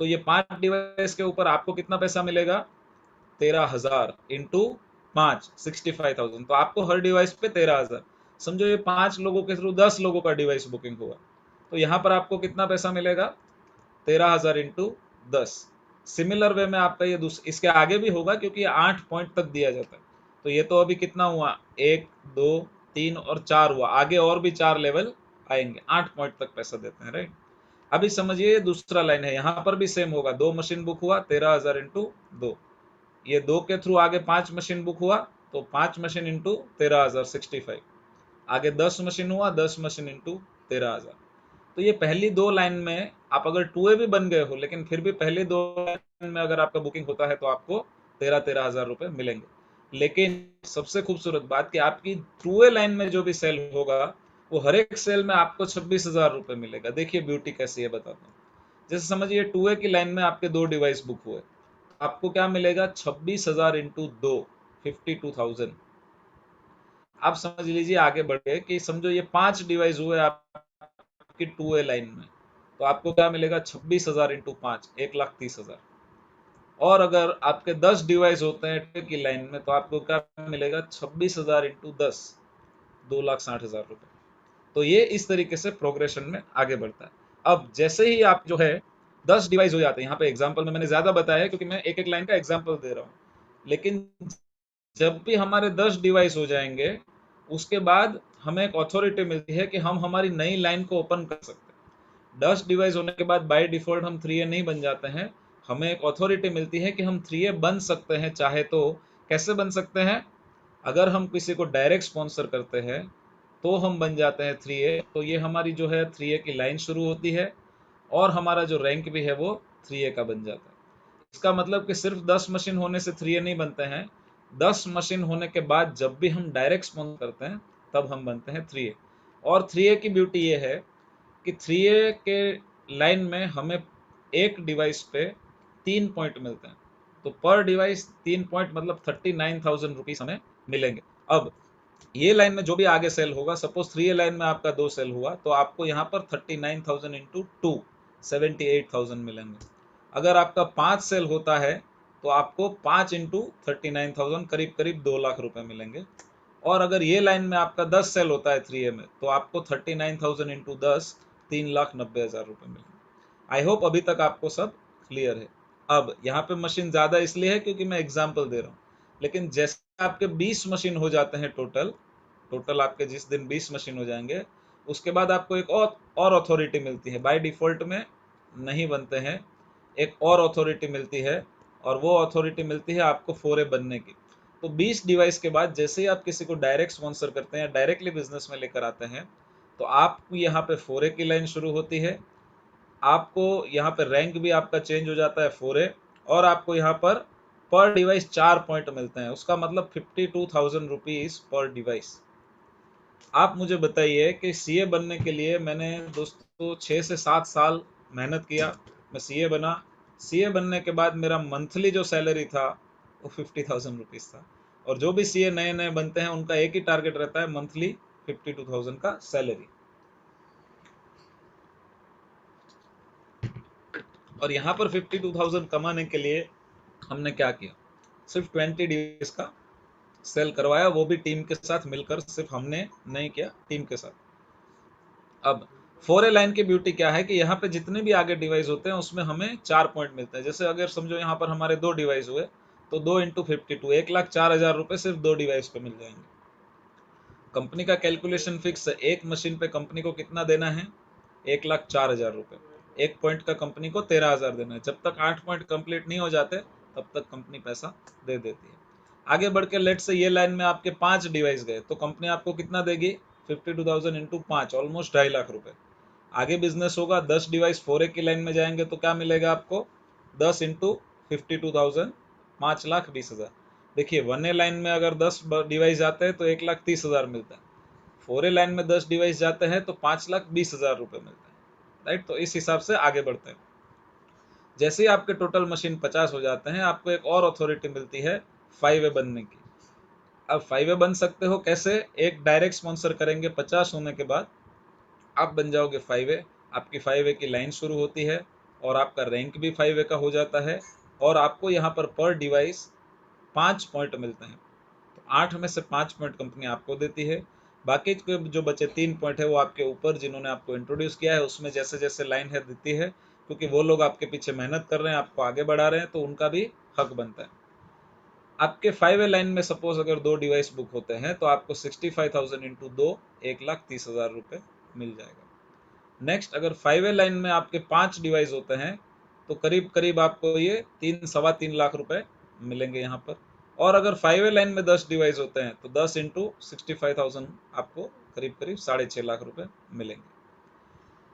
तो ये 5 डिवाइस के ऊपर आपको कितना पैसा मिलेगा, 13,000 इंटू 5, 65,000। तो आपको हर डिवाइस पे 13,000। समझो ये 5 लोगों के थ्रू 10 लोगों का डिवाइस बुकिंग हुआ, तो यहाँ पर आपको कितना पैसा मिलेगा, 13,000 इंटू 10। सिमिलर वे में आपका ये इसके आगे भी होगा क्योंकि ये 8 पॉइंट तक दिया जाता है। तो ये तो अभी कितना हुआ, 1 2 3 और 4 हुआ, आगे और भी 4 लेवल आएंगे, 8 पॉइंट तक पैसा देते हैं, राइट। अभी समझिए दूसरा लाइन है, यहाँ पर भी सेम होगा, 2 मशीन बुक हुआ, 13,000 इंटू 2। ये 2 के थ्रू आगे 5 मशीन बुक हुआ, तो 5 मशीन इंटू 13,000, 65। आगे 10 मशीन हुआ, 10 मशीन इंटू 13,000। तो ये पहली 2 लाइन में आप अगर 2A भी बन गए हो, लेकिन फिर भी पहले 2 लाइन में अगर आपका बुकिंग होता है तो आपको 13,000 रुपये मिलेंगे। लेकिन सबसे खूबसूरत बात कि आपकी 2A लाइन में जो भी सेल होगा वो हर एक सेल में आपको 26,000 रुपये मिलेगा। देखिए ब्यूटी कैसी है बताता हूँ। जैसे समझिए 2A की लाइन में आपके 2 डिवाइस बुक हुए, आपको क्या मिलेगा, 26,000 इंटू 2, 52,000। आप समझ लीजिए आगे बढ़ गए कि समझो ये 5 डिवाइस हुए आपकी 2A लाइन में, तो आपको क्या मिलेगा, 26,000 इंटू 5, 1,30,000। और अगर आपके 10 डिवाइस होते हैं 2A की लाइन में तो आपको क्या मिलेगा, 26,000 इंटू 10, 2,60,000 रुपये। तो ये इस तरीके से प्रोग्रेशन में आगे बढ़ता है। अब जैसे ही आप जो है 10 डिवाइस हो जाते हैं, यहाँ पे एग्जांपल में मैंने ज्यादा बताया है क्योंकि मैं एक एक लाइन का एग्जांपल दे रहा हूँ, लेकिन जब भी हमारे 10 डिवाइस हो जाएंगे उसके बाद हमें एक अथॉरिटी मिलती है कि हम हमारी नई लाइन को ओपन कर सकते हैं। 10 डिवाइस होने के बाद बाय डिफॉल्ट हम 3A नहीं बन जाते हैं, हमें एक अथॉरिटी मिलती है कि हम 3A बन सकते हैं चाहे तो। कैसे बन सकते हैं, अगर हम किसी को डायरेक्ट स्पॉन्सर करते हैं तो हम बन जाते हैं 3A। तो ये हमारी जो है 3A की लाइन शुरू होती है और हमारा जो रैंक भी है वो 3A का बन जाता है। इसका मतलब कि सिर्फ 10 मशीन होने से 3A नहीं बनते हैं, 10 मशीन होने के बाद जब भी हम डायरेक्ट स्पॉन्सर करते हैं तब हम बनते हैं 3A। और 3A की ब्यूटी ये है कि 3A के लाइन में हमें एक डिवाइस पे 3 पॉइंट मिलते हैं, तो पर डिवाइस 3 पॉइंट मतलब 39,000 रुपीज हमें मिलेंगे। अब ये लाइन में जो भी आगे सेल होगा, सपोज 3A लाइन में आपका 2 सेल हुआ तो आपको यहाँ पर 39,000 इंटू 2, 78,000 मिलेंगे। अगर आपका 5 सेल होता है तो आपको 5 इंटू 39,000 करीब करीब 2 लाख रुपए मिलेंगे। और अगर ये लाइन में आपका 10 सेल होता है 3A में तो आपको 39,000 इंटू 10, 3,90,000 रुपए मिलेंगे। आई होप अभी तक आपको सब क्लियर है। अब यहाँ पे मशीन ज्यादा इसलिए है क्योंकि मैं एग्जाम्पल दे रहा हूँ, लेकिन जैसे आपके 20 मशीन हो जाते हैं टोटल आपके जिस दिन 20 मशीन हो जाएंगे उसके बाद आपको एक और अथॉरिटी मिलती है, बाय डिफॉल्ट में नहीं बनते हैं, एक और अथॉरिटी मिलती है, और वो अथॉरिटी मिलती है आपको 4A बनने की। तो 20 डिवाइस के बाद जैसे ही आप किसी को डायरेक्ट स्पॉन्सर करते हैं या डायरेक्टली बिजनेस में लेकर आते हैं तो आपको यहाँ पे 4A की लाइन शुरू होती है, आपको यहाँ पे रैंक भी आपका चेंज हो जाता है 4A, और आपको यहाँ पर डिवाइस 4 पॉइंट मिलते हैं, उसका मतलब 52,000 रुपीज पर डिवाइस। आप मुझे बताइए कि सीए बनने के लिए मैंने दोस्तों 6 से 7 साल मेहनत किया, मैं सीए बना। सीए बनने के बाद मेरा मंथली जो सैलरी था वो 50,000 रुपीज़ था, और जो भी सीए नए नए बनते हैं उनका एक ही टारगेट रहता है, मंथली 52,000 का सैलरी। और यहाँ पर 52,000 कमाने के लिए हमने क्या किया, सिर्फ 20 डेज का सेल करवाया, वो भी टीम के साथ मिलकर, सिर्फ हमने नहीं किया, टीम के साथ। अब 4A लाइन की ब्यूटी क्या है कि यहाँ पे जितने भी आगे डिवाइस होते हैं उसमें हमें 4 पॉइंट मिलते हैं। जैसे अगर समझो यहाँ पर हमारे 2 डिवाइस हुए तो 2 इंटू 52, 1,04,000 रुपये सिर्फ 2 डिवाइस पे मिल जाएंगे। कंपनी का कैलकुलेशन फिक्स है, एक मशीन पे कंपनी को कितना देना है, 1,04,000 रुपये। एक पॉइंट का कंपनी को 13,000 देना है। जब तक 8 पॉइंट कंप्लीट नहीं हो जाते तब तक कंपनी पैसा दे देती है। आगे बढ़ के लेट से ये लाइन में आपके 5 डिवाइस गए तो कंपनी आपको कितना देगी, 52,000 इंटू 5, ऑलमोस्ट 2.5 लाख रुपए। आगे बिजनेस होगा, 10 डिवाइस 4A की लाइन में जाएंगे तो क्या मिलेगा आपको, 10 इंटू 52,000, 5,20,000। देखिए 1A लाइन में अगर 10 डिवाइस जाते हैं तो 1,30,000 मिलता है, 4A लाइन में 10 डिवाइस जाते हैं तो 5,20,000 रुपये मिलता है, राइट। तो इस हिसाब से आगे बढ़ते हैं। जैसे ही आपके टोटल मशीन 50 हो जाते हैं, आपको एक और अथॉरिटी मिलती है 5A बनने की। अब 5A बन सकते हो कैसे? एक डायरेक्ट स्पॉन्सर करेंगे 50 होने के बाद आप बन जाओगे 5A। आपकी 5A की लाइन शुरू होती है और आपका रैंक भी 5A का हो जाता है, और आपको यहाँ पर पर डिवाइस 5 पॉइंट मिलते हैं। तो 8 में से 5 पॉइंट कंपनी आपको देती है, बाकी के जो बचे 3 पॉइंट है वो आपके ऊपर जिन्होंने आपको इंट्रोड्यूस किया है उसमें जैसे जैसे लाइन है देती है, क्योंकि वो लोग आपके पीछे मेहनत कर रहे हैं, आपको आगे बढ़ा रहे हैं, तो उनका भी हक बनता है। आपके 5A लाइन में सपोज अगर 2 डिवाइस बुक होते हैं तो आपको 65,000 इंटू 2 1,30,000 रुपये मिल जाएगा। नेक्स्ट, अगर 5A लाइन में आपके 5 डिवाइस होते हैं तो करीब करीब आपको ये 3-3.25 लाख रुपए मिलेंगे यहाँ पर। और अगर 5A लाइन में 10 डिवाइस होते हैं तो 10 इंटू 65,000 आपको करीब करीब 6.5 लाख रुपए मिलेंगे।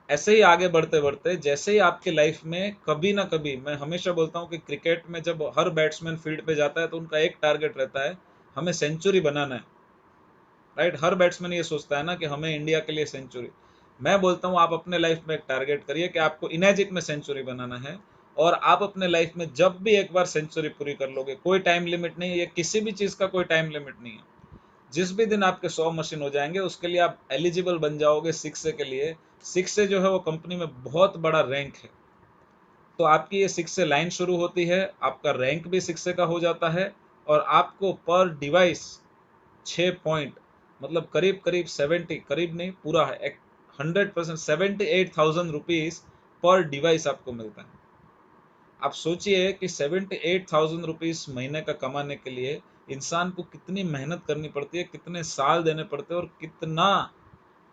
ऐसे ही आगे बढ़ते बढ़ते जैसे ही आपके लाइफ में कभी ना कभी, मैं हमेशा बोलता हूँ कि क्रिकेट में जब हर बैट्समैन फील्ड पे जाता है तो उनका एक टारगेट रहता है, हमें सेंचुरी बनाना है, राइट। हर बैट्समैन ये सोचता है ना कि हमें इंडिया के लिए सेंचुरी। मैं बोलता हूँ आप अपने लाइफ में एक टारगेट करिए कि आपको इनएजिक में सेंचुरी बनाना है, और आप अपने लाइफ में जब भी एक बार सेंचुरी पूरी कर लोगे, कोई टाइम लिमिट नहीं है, ये किसी भी चीज़ का कोई टाइम लिमिट नहीं है। जिस भी दिन आपके 100 मशीन हो जाएंगे उसके लिए आप एलिजिबल बन जाओगे 6A के लिए। 6A जो है वो कंपनी में बहुत बड़ा रैंक है। तो आपकी ये 6A लाइन शुरू होती है, आपका रैंक भी 6A का हो जाता है, और आपको पर डिवाइस 6 पॉइंट, मतलब करीब करीब 70, करीब नहीं पूरा है 100%, 78,000 रुपीज पर डिवाइस आपको मिलता है। आप सोचिए कि 78,000 रुपीज महीने का कमाने के लिए इंसान को कितनी मेहनत करनी पड़ती है, कितने साल देने पड़ते हैं, और कितना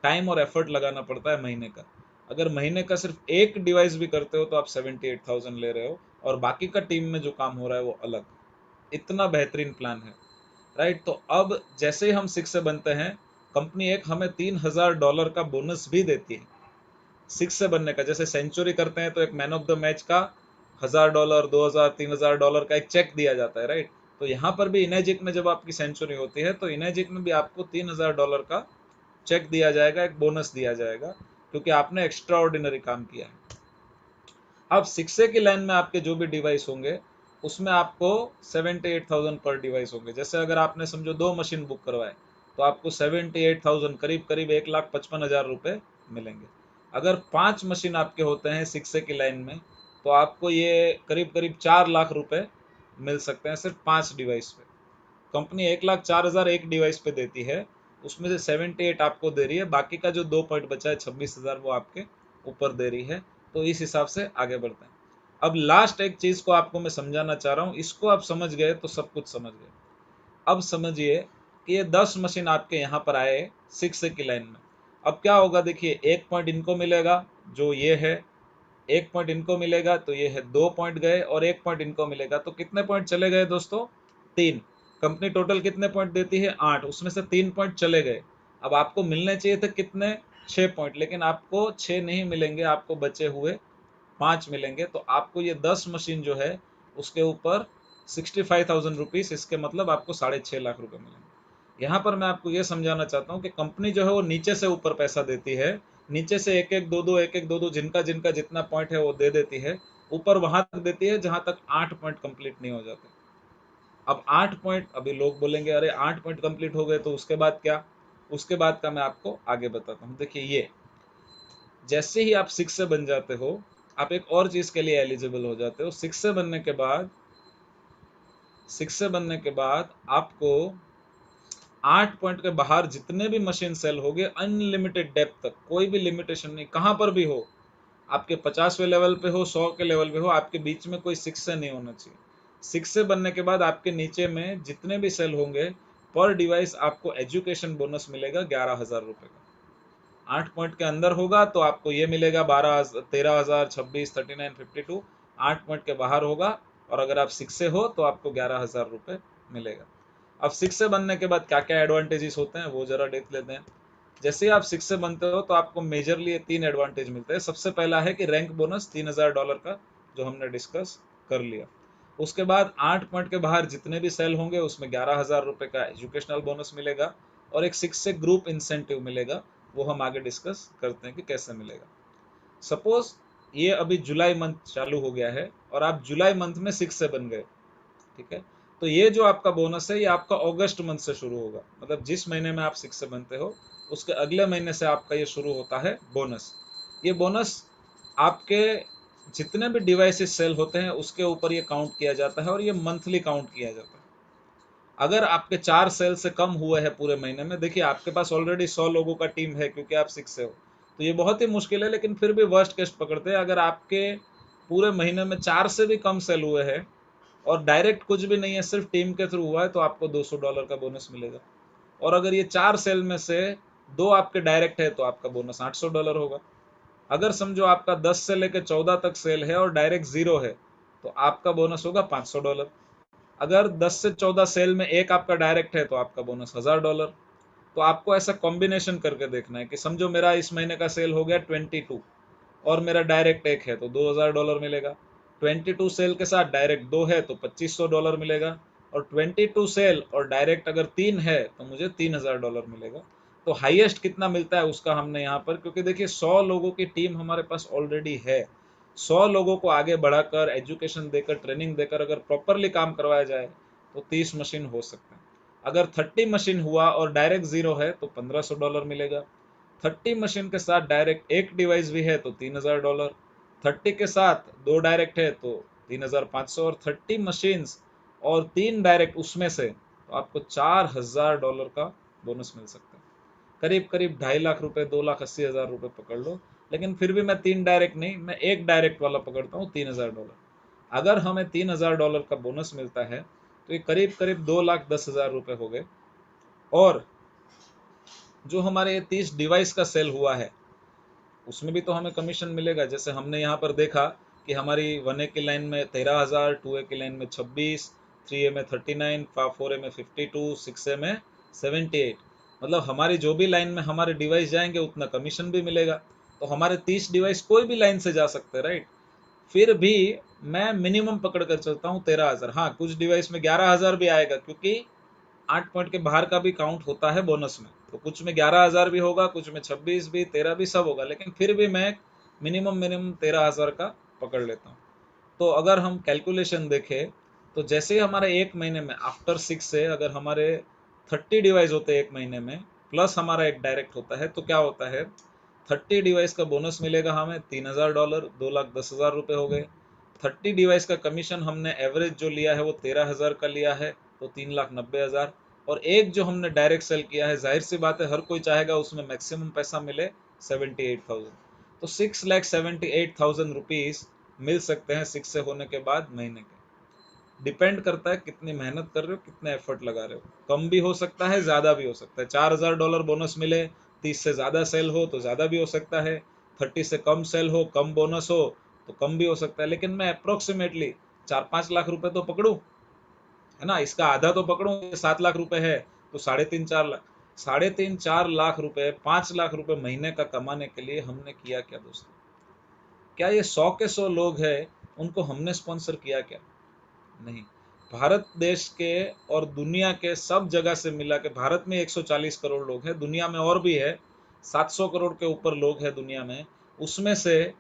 टाइम और एफर्ट लगाना पड़ता है महीने का। अगर महीने का सिर्फ एक डिवाइस भी करते हो तो आप 78,000 ले रहे हो, और बाकी का टीम में जो काम हो रहा है वो अलग। इतना बेहतरीन प्लान है, राइट। तो अब जैसे ही हम 6 से बनते हैं, कंपनी एक हमें $3,000 का बोनस भी देती है 6 से बनने का। जैसे सेंचुरी करते हैं तो एक मैन ऑफ द मैच का $1,000, 2,000, $3,000 का एक चेक दिया जाता है, राइट। तो यहाँ पर भी इनएजिक में जब आपकी सेंचुरी होती है तो इनएजिक में भी आपको $3,000 का चेक दिया जाएगा, एक बोनस दिया जाएगा, क्योंकि आपने एक्स्ट्रा ऑर्डिनरी काम किया है। अब 6A की लाइन में आपके जो भी डिवाइस होंगे उसमें आपको 78,000 पर डिवाइस होंगे। जैसे अगर आपने समझो 2 मशीन बुक करवाए तो आपको 78,000 करीब करीब 1,55,000 रुपये मिलेंगे। अगर 5 मशीन आपके होते हैं 6A की लाइन में तो आपको ये करीब करीब 4 लाख रुपए मिल सकते हैं सिर्फ 5 डिवाइस पे। कंपनी 1,04,000 एक डिवाइस पे देती है, उसमें से 78 आपको दे रही है, बाकी का जो 2 पॉइंट बचा है 26,000 वो आपके ऊपर दे रही है। तो इस हिसाब से आगे बढ़ते हैं। अब लास्ट एक चीज को आपको मैं समझाना चाह रहा हूँ, इसको आप समझ गए तो सब कुछ समझ गए। अब समझिए कि ये 10 मशीन आपके यहाँ पर आए 6A की लाइन में। अब क्या होगा, देखिए 1 पॉइंट इनको मिलेगा जो ये है, 1 पॉइंट इनको मिलेगा तो ये है, 2 पॉइंट गए, और 1 पॉइंट इनको मिलेगा, तो कितने पॉइंट चले गए दोस्तों? 3। कंपनी टोटल कितने पॉइंट देती है? 8, उसमें से 3 पॉइंट चले गए। अब आपको मिलने चाहिए थे कितने? 6 पॉइंट, लेकिन आपको 6 नहीं मिलेंगे, आपको बचे हुए 5 मिलेंगे। तो आपको ये 10 मशीन जो है उसके ऊपर 65,000 रुपीज, इसके मतलब आपको 6.5 लाख रुपए मिलेंगे। यहाँ पर मैं आपको ये समझाना चाहता हूँ कि कंपनी जो है वो नीचे से ऊपर पैसा देती है, नीचे से एक एक दो दो, एक एक दो दो, जिनका जिनका जितना पॉइंट है वो दे देती है, ऊपर वहां तक देती है जहां तक 8 पॉइंट कंप्लीट नहीं हो जाते। अब 8 पॉइंट, अभी लोग बोलेंगे अरे 8 पॉइंट कंप्लीट हो गए तो उसके बाद क्या? उसके बाद का मैं आपको आगे बताता हूँ। देखिए, ये जैसे ही आप 6 से बन जाते हो, आप एक और चीज के लिए एलिजिबल हो जाते हो। 6 से बनने के बाद, 6 से बनने के बाद आपको 8 पॉइंट के बाहर जितने भी मशीन सेल हो गए, अनलिमिटेड डेप्थ तक, कोई भी लिमिटेशन नहीं, कहां पर भी हो, आपके 50वें लेवल पे हो, 100 के लेवल पे हो, आपके बीच में कोई 6 से नहीं होना चाहिए। 6 से बनने के बाद आपके नीचे में जितने भी सेल होंगे, पर डिवाइस आपको एजुकेशन बोनस मिलेगा 11,000 रुपए का। 8 पॉइंट के अंदर होगा तो आपको ये मिलेगा 12, 13,000, 26, 39, 52। 8 पॉइंट के बाहर होगा और अगर आप 6 से हो तो आपको 11,000 रुपये मिलेगा। अब 6 से बनने के बाद क्या क्या एडवांटेजेस होते हैं वो जरा देख लेते हैं। जैसे ही आप 6 से बनते हो तो आपको मेजरली 3 एडवांटेज मिलते हैं। सबसे पहला है कि रैंक बोनस $3,000 का, जो हमने डिस्कस कर लिया। उसके बाद 8 पॉइंट के बाहर जितने भी सेल होंगे उसमें 11,000 रुपए का एजुकेशनल बोनस मिलेगा और एक 6 से ग्रुप इंसेंटिव मिलेगा। वो हम आगे डिस्कस करते हैं कि कैसे मिलेगा। सपोज ये अभी जुलाई मंथ चालू हो गया है और आप जुलाई मंथ में 6 से बन गए, ठीक है, तो ये जो आपका बोनस है ये आपका अगस्त मंथ से शुरू होगा। मतलब जिस महीने में आप 6 से बनते हो उसके अगले महीने से आपका ये शुरू होता है बोनस। ये बोनस आपके जितने भी डिवाइसेस सेल होते हैं उसके ऊपर ये काउंट किया जाता है और ये मंथली काउंट किया जाता है। अगर आपके 4 सेल से कम हुए हैं पूरे महीने में, देखिए आपके पास ऑलरेडी 100 लोगों का टीम है क्योंकि आप 6 से हो, तो ये बहुत ही मुश्किल है, लेकिन फिर भी वर्स्ट केस पकड़ते हैं। अगर आपके पूरे महीने में 4 से भी कम सेल हुए हैं और डायरेक्ट कुछ भी नहीं है, सिर्फ टीम के थ्रू हुआ है, तो आपको $200 का बोनस मिलेगा। और अगर ये 4 सेल में से 2 आपके डायरेक्ट है तो आपका बोनस $800 होगा। अगर समझो आपका 10 से लेकर 14 तक सेल है और डायरेक्ट 0 है तो आपका बोनस होगा $500। अगर 10 से 14 सेल में एक आपका डायरेक्ट है तो आपका बोनस $1000। तो आपको ऐसा कॉम्बिनेशन करके देखना है कि समझो मेरा इस महीने का सेल हो गया 22 और मेरा डायरेक्ट एक है तो $2000 मिलेगा। 22 सेल के साथ डायरेक्ट 2 है तो $2500 मिलेगा। और 22 सेल और डायरेक्ट अगर 3 है तो मुझे $3000 मिलेगा। तो हाईएस्ट कितना मिलता है उसका हमने यहाँ पर, क्योंकि देखिए 100 लोगों की टीम हमारे पास ऑलरेडी है, 100 लोगों को आगे बढ़ाकर एजुकेशन देकर ट्रेनिंग देकर अगर प्रॉपरली काम करवाया जाए तो 30 मशीन हो सकते हैं। अगर 30 मशीन हुआ और डायरेक्ट 0 है तो $1500 मिलेगा। 30 मशीन के साथ डायरेक्ट एक डिवाइस भी है तो $3000। 30 के साथ 2 डायरेक्ट है तो 3500 और 30 मशीन और 3 डायरेक्ट उसमें से तो आपको $4000 का बोनस मिल सकता है। करीब करीब 2.5 लाख रुपए, 2,80,000 रुपए पकड़ लो, लेकिन फिर भी मैं 3 डायरेक्ट नहीं, मैं एक डायरेक्ट वाला पकड़ता हूँ $3000। अगर हमें $3000 का बोनस मिलता है तो ये करीब करीब 2,10,000 रुपए हो गए। और जो हमारे ये 30 डिवाइस का सेल हुआ है उसमें भी तो हमें कमीशन मिलेगा। जैसे हमने यहाँ पर देखा कि हमारी 1A की लाइन में 13,000, 2A की लाइन में 26, 3A में 39, 4A में 52, 6A में 78। मतलब हमारी जो भी लाइन में हमारे डिवाइस जाएंगे उतना कमीशन भी मिलेगा। तो हमारे 30 डिवाइस कोई भी लाइन से जा सकते हैं, राइट। फिर भी मैं मिनिमम पकड़ कर चलता हूँ 13,000। हाँ, कुछ डिवाइस में 11,000 भी आएगा क्योंकि 8 पॉइंट के बाहर का भी काउंट होता है बोनस में, तो कुछ में 11,000 भी होगा, कुछ में 26 भी, 13 भी, सब होगा, लेकिन फिर भी मैं मिनिमम मिनिमम 13,000 का पकड़ लेता हूँ। तो अगर हम कैलकुलेशन देखें तो जैसे ही हमारे एक महीने में आफ्टर 6 से अगर हमारे 30 डिवाइस होते हैं एक महीने में प्लस हमारा एक डायरेक्ट होता है तो क्या होता है, 30 डिवाइस का बोनस मिलेगा हमें $3000, 2,10,000 हो गए। 30 डिवाइस का कमीशन हमने एवरेज जो लिया है वो 13,000 का लिया है तो 3,90,000। और एक जो हमने डायरेक्ट सेल किया है, जाहिर सी बात है हर कोई चाहेगा उसमें मैक्सिमम पैसा मिले, 78,000। तो 6,78,000 रुपीज मिल सकते हैं 6 से होने के बाद महीने के। डिपेंड करता है कितनी मेहनत कर रहे हो, कितने एफर्ट लगा रहे हो। कम भी हो सकता है, ज्यादा भी हो सकता है। $4,000 बोनस मिले, 30 से ज्यादा सेल हो तो ज्यादा भी हो सकता है, 30 से कम सेल हो, कम बोनस हो तो कम भी हो सकता है। लेकिन मैं अप्रोक्सीमेटली 4-5 लाख रुपए तो पकड़ू, है ना, इसका आधा तो पकड़ू। 7 लाख रुपए है तो 3.5-4 लाख, 3.5-4 लाख रुपए, 5 लाख रुपए महीने का कमाने के लिए हमने किया क्या दोस्तों? क्या ये 100 के 100 लोग हैं उनको हमने स्पॉन्सर किया क्या? नहीं। भारत देश के और दुनिया के सब जगह से मिला के भारत में 140 करोड़ लोग हैं, दुनिया में और भी है 700 करोड़ के ऊपर लोग हैं दुनिया में। उसमें से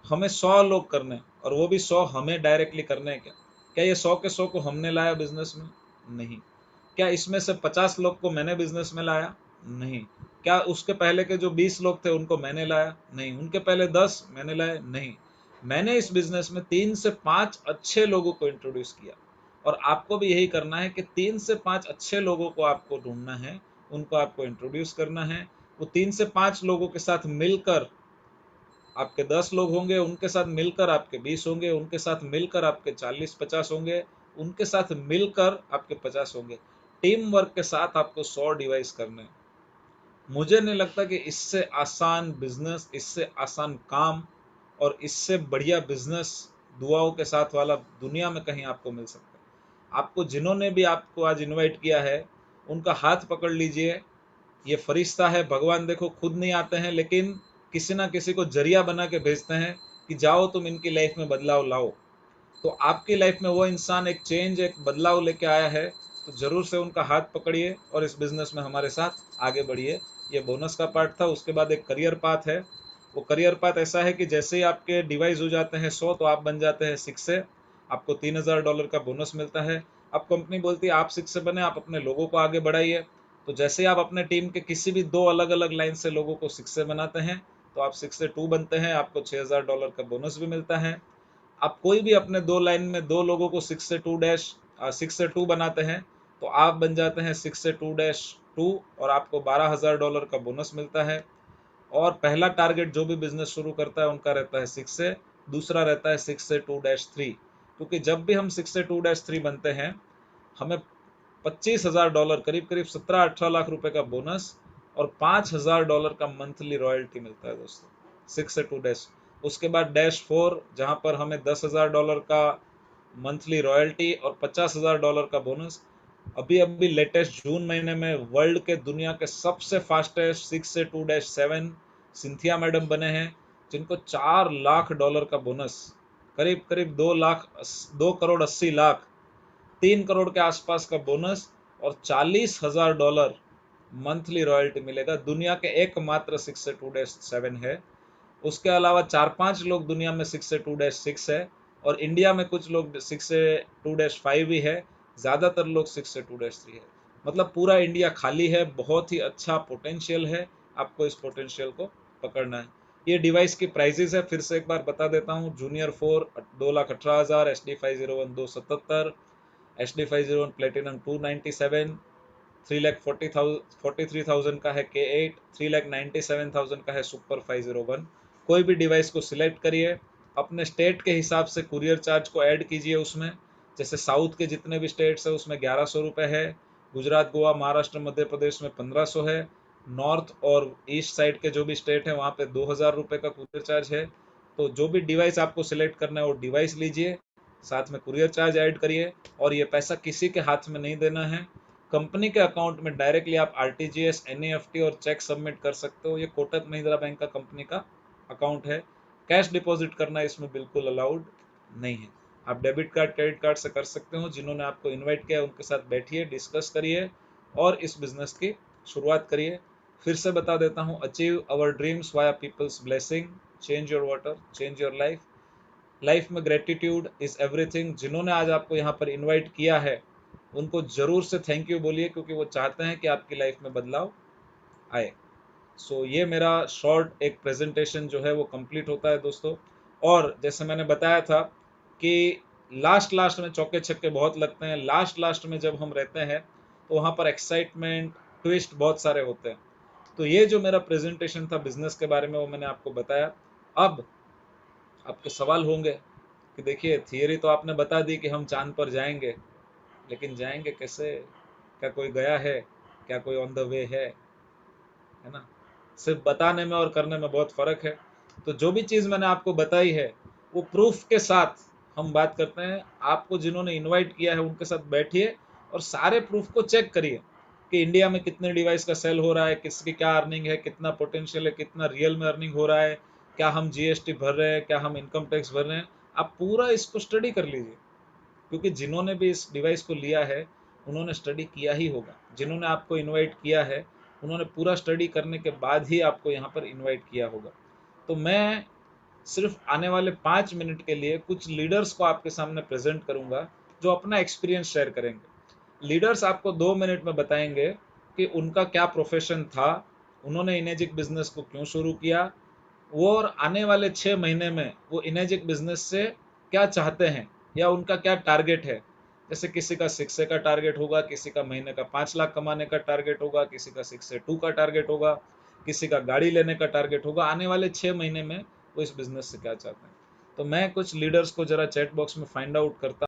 हमें 100 लोग करने, और वो भी 100 हमें डायरेक्टली करने हैं क्या? क्या ये 100 के 100 को हमने लाया बिजनेस में? नहीं। क्या इसमें से 50 लोग को मैंने बिजनेस में लाया? नहीं। क्या उसके पहले के जो 20 लोग थे उनको मैंने लाया? नहीं। उनके पहले 10 मैंने लाए? नहीं। मैंने इस बिजनेस में 3 से 5 अच्छे लोगों को इंट्रोड्यूस किया, और आपको भी यही करना है कि 3 से 5 अच्छे लोगों को आपको ढूंढना है, उनको आपको इंट्रोड्यूस करना है। वो 3 से 5 लोगों के साथ मिलकर आपके 10 लोग होंगे, उनके साथ मिलकर आपके 20 होंगे, उनके साथ मिलकर आपके 40-50 होंगे, उनके साथ मिलकर आपके 50 होंगे। टीम वर्क के साथ आपको 100 डिवाइस करने हैं। मुझे नहीं लगता कि इससे आसान बिजनेस, इससे आसान काम और इससे बढ़िया बिजनेस दुआओं के साथ वाला दुनिया में कहीं आपको मिल सकता है। आपको जिन्होंने भी आपको आज इनवाइट किया है उनका हाथ पकड़ लीजिए। ये फरिश्ता है, भगवान देखो खुद नहीं आते हैं, लेकिन किसी ना किसी को जरिया बना के भेजते हैं कि जाओ तुम इनकी लाइफ में बदलाव लाओ। तो आपकी लाइफ में वो इंसान एक चेंज, एक बदलाव लेके आया है, तो जरूर से उनका हाथ पकड़िए और इस बिजनेस में हमारे साथ आगे बढ़िए। ये बोनस का पार्ट था। उसके बाद एक करियर पाथ है। वो करियर पाथ ऐसा है कि जैसे ही आपके डिवाइस हो जाते हैं 100, तो आप बन जाते हैं 6 से। आपको $3000 का बोनस मिलता है। अब कंपनी बोलती है आप 6 से बने, आप अपने लोगों को आगे बढ़ाइए। तो जैसे ही आप अपने टीम के किसी भी 2 अलग अलग लाइन से लोगों को 6 से बनाते हैं, तो आप 6 से 2 बनते हैं, आपको $6000 का बोनस भी मिलता है। आप कोई भी अपने 2 लाइन में 2 लोगों को 6 से 2 बनाते हैं, तो आप बन जाते हैं 6 से 2-2, और आपको $12000 का बोनस मिलता है। और पहला टारगेट जो भी बिजनेस शुरू करता है उनका रहता है 6 से, दूसरा रहता है 6 से 2-3, क्योंकि जब भी हम 6 से 2-3 बनते हैं, हमें $25,000, करीब करीब 17-18 लाख रुपए का बोनस और $5000 का मंथली रॉयल्टी मिलता है दोस्तों, 6 से 2 डैश। उसके बाद -4, जहां पर हमें $10,000 का मंथली रॉयल्टी और $50,000 का बोनस। अभी अभी लेटेस्ट जून महीने में वर्ल्ड के दुनिया के सबसे फास्टेस्ट 6 से 2-7 सिंथिया मैडम बने हैं, जिनको $4 लाख का बोनस, करीब करीब 2 करोड़ 80 लाख, 3 करोड़ के आसपास का बोनस और $40,000 मंथली रॉयल्टी मिलेगा। दुनिया के एकमात्र 6 से 2-7 है। उसके अलावा 4-5 लोग दुनिया में 6 से 2-6 है, और इंडिया में कुछ लोग 6 से 2-5 भी है। ज़्यादातर लोग 6 से 2-3 है। मतलब पूरा इंडिया खाली है। बहुत ही अच्छा पोटेंशियल है, आपको इस पोटेंशियल को पकड़ना है। ये डिवाइस की प्राइजेस है, फिर से एक बार बता देता हूँ। जूनियर 4 2,18,000, HD 501 277, HD 501 प्लेटिनम 297, 3,43,000 का है K8, 3,97,000 का है सुपर 501। कोई भी डिवाइस को सिलेक्ट करिए, अपने स्टेट के हिसाब से कुरियर चार्ज को ऐड कीजिए उसमें। जैसे साउथ के जितने भी स्टेट्स है उसमें 1100 रुपये है, गुजरात, गोवा, महाराष्ट्र, मध्य प्रदेश में 1500 है, नॉर्थ और ईस्ट साइड के जो भी स्टेट है वहाँ पे 2000 रुपये का कुरियर चार्ज है। तो जो भी डिवाइस आपको सिलेक्ट करना है वो डिवाइस लीजिए, साथ में कुरियर चार्ज ऐड करिए, और ये पैसा किसी के हाथ में नहीं देना है। कंपनी के अकाउंट में डायरेक्टली आप आरटीजीएस, एनईएफटी और चेक सबमिट कर सकते हो। ये कोटक महिंद्रा बैंक का कंपनी का अकाउंट है। कैश डिपॉजिट करना इसमें बिल्कुल अलाउड नहीं है। आप डेबिट कार्ड, क्रेडिट कार्ड से कर सकते हो। जिन्होंने आपको इनवाइट किया है उनके साथ बैठिए, डिस्कस करिए और इस बिजनेस की शुरुआत करिए। फिर से बता देता हूँ, achieve our dreams via people's blessing, change your water, change your life. Life में ग्रेटिट्यूड इज एवरीथिंग। जिन्होंने आज आपको यहाँ पर इनवाइट किया है उनको जरूर से थैंक यू बोलिए, क्योंकि वो चाहते हैं कि आपकी लाइफ में बदलाव आए। सो ये मेरा शॉर्ट एक प्रेजेंटेशन जो है वो कंप्लीट होता है दोस्तों। और जैसे मैंने बताया था कि लास्ट लास्ट में चौके छक्के बहुत लगते हैं। लास्ट लास्ट में जब हम रहते हैं तो वहाँ पर एक्साइटमेंट, ट्विस्ट बहुत सारे होते हैं। तो ये जो मेरा प्रेजेंटेशन था बिजनेस के बारे में वो मैंने आपको बताया। अब आपके सवाल होंगे कि देखिए, थियरी तो आपने बता दी कि हम चांद पर जाएंगे, लेकिन जाएंगे कैसे? क्या कोई गया है? क्या कोई ऑन द वे है ना? सिर्फ बताने में और करने में बहुत फर्क है। तो जो भी चीज़ मैंने आपको बताई है वो प्रूफ के साथ हम बात करते हैं। आपको जिन्होंने इनवाइट किया है उनके साथ बैठिए और सारे प्रूफ को चेक करिए कि इंडिया में कितने डिवाइस का सेल हो रहा है, किसकी क्या अर्निंग है, कितना पोटेंशियल है, कितना रियल में अर्निंग हो रहा है, क्या हम जीएसटी भर रहे हैं, क्या हम इनकम टैक्स भर रहे हैं। आप पूरा इसको स्टडी कर लीजिए, क्योंकि जिन्होंने भी इस डिवाइस को लिया है उन्होंने स्टडी किया ही होगा। जिन्होंने आपको इनवाइट किया है उन्होंने पूरा स्टडी करने के बाद ही आपको यहाँ पर इनवाइट किया होगा। तो मैं सिर्फ आने वाले 5 मिनट के लिए कुछ लीडर्स को आपके सामने प्रेजेंट करूंगा जो अपना एक्सपीरियंस शेयर करेंगे। लीडर्स आपको 2 मिनट में बताएंगे कि उनका क्या प्रोफेशन था, उन्होंने इनेजिक बिजनेस को क्यों शुरू किया, वो और आने वाले 6 महीने में वो इनेजिक बिजनेस से क्या चाहते हैं या उनका क्या टारगेट है। जैसे किसी का 6 का टारगेट होगा, किसी का महीने का 5 लाख कमाने का टारगेट होगा, किसी का 6 से 2 का टारगेट होगा, किसी का गाड़ी लेने का टारगेट होगा। आने वाले 6 महीने में वो इस बिजनेस से क्या चाहते हैं। तो मैं कुछ लीडर्स को जरा चैट बॉक्स में फाइंड आउट करता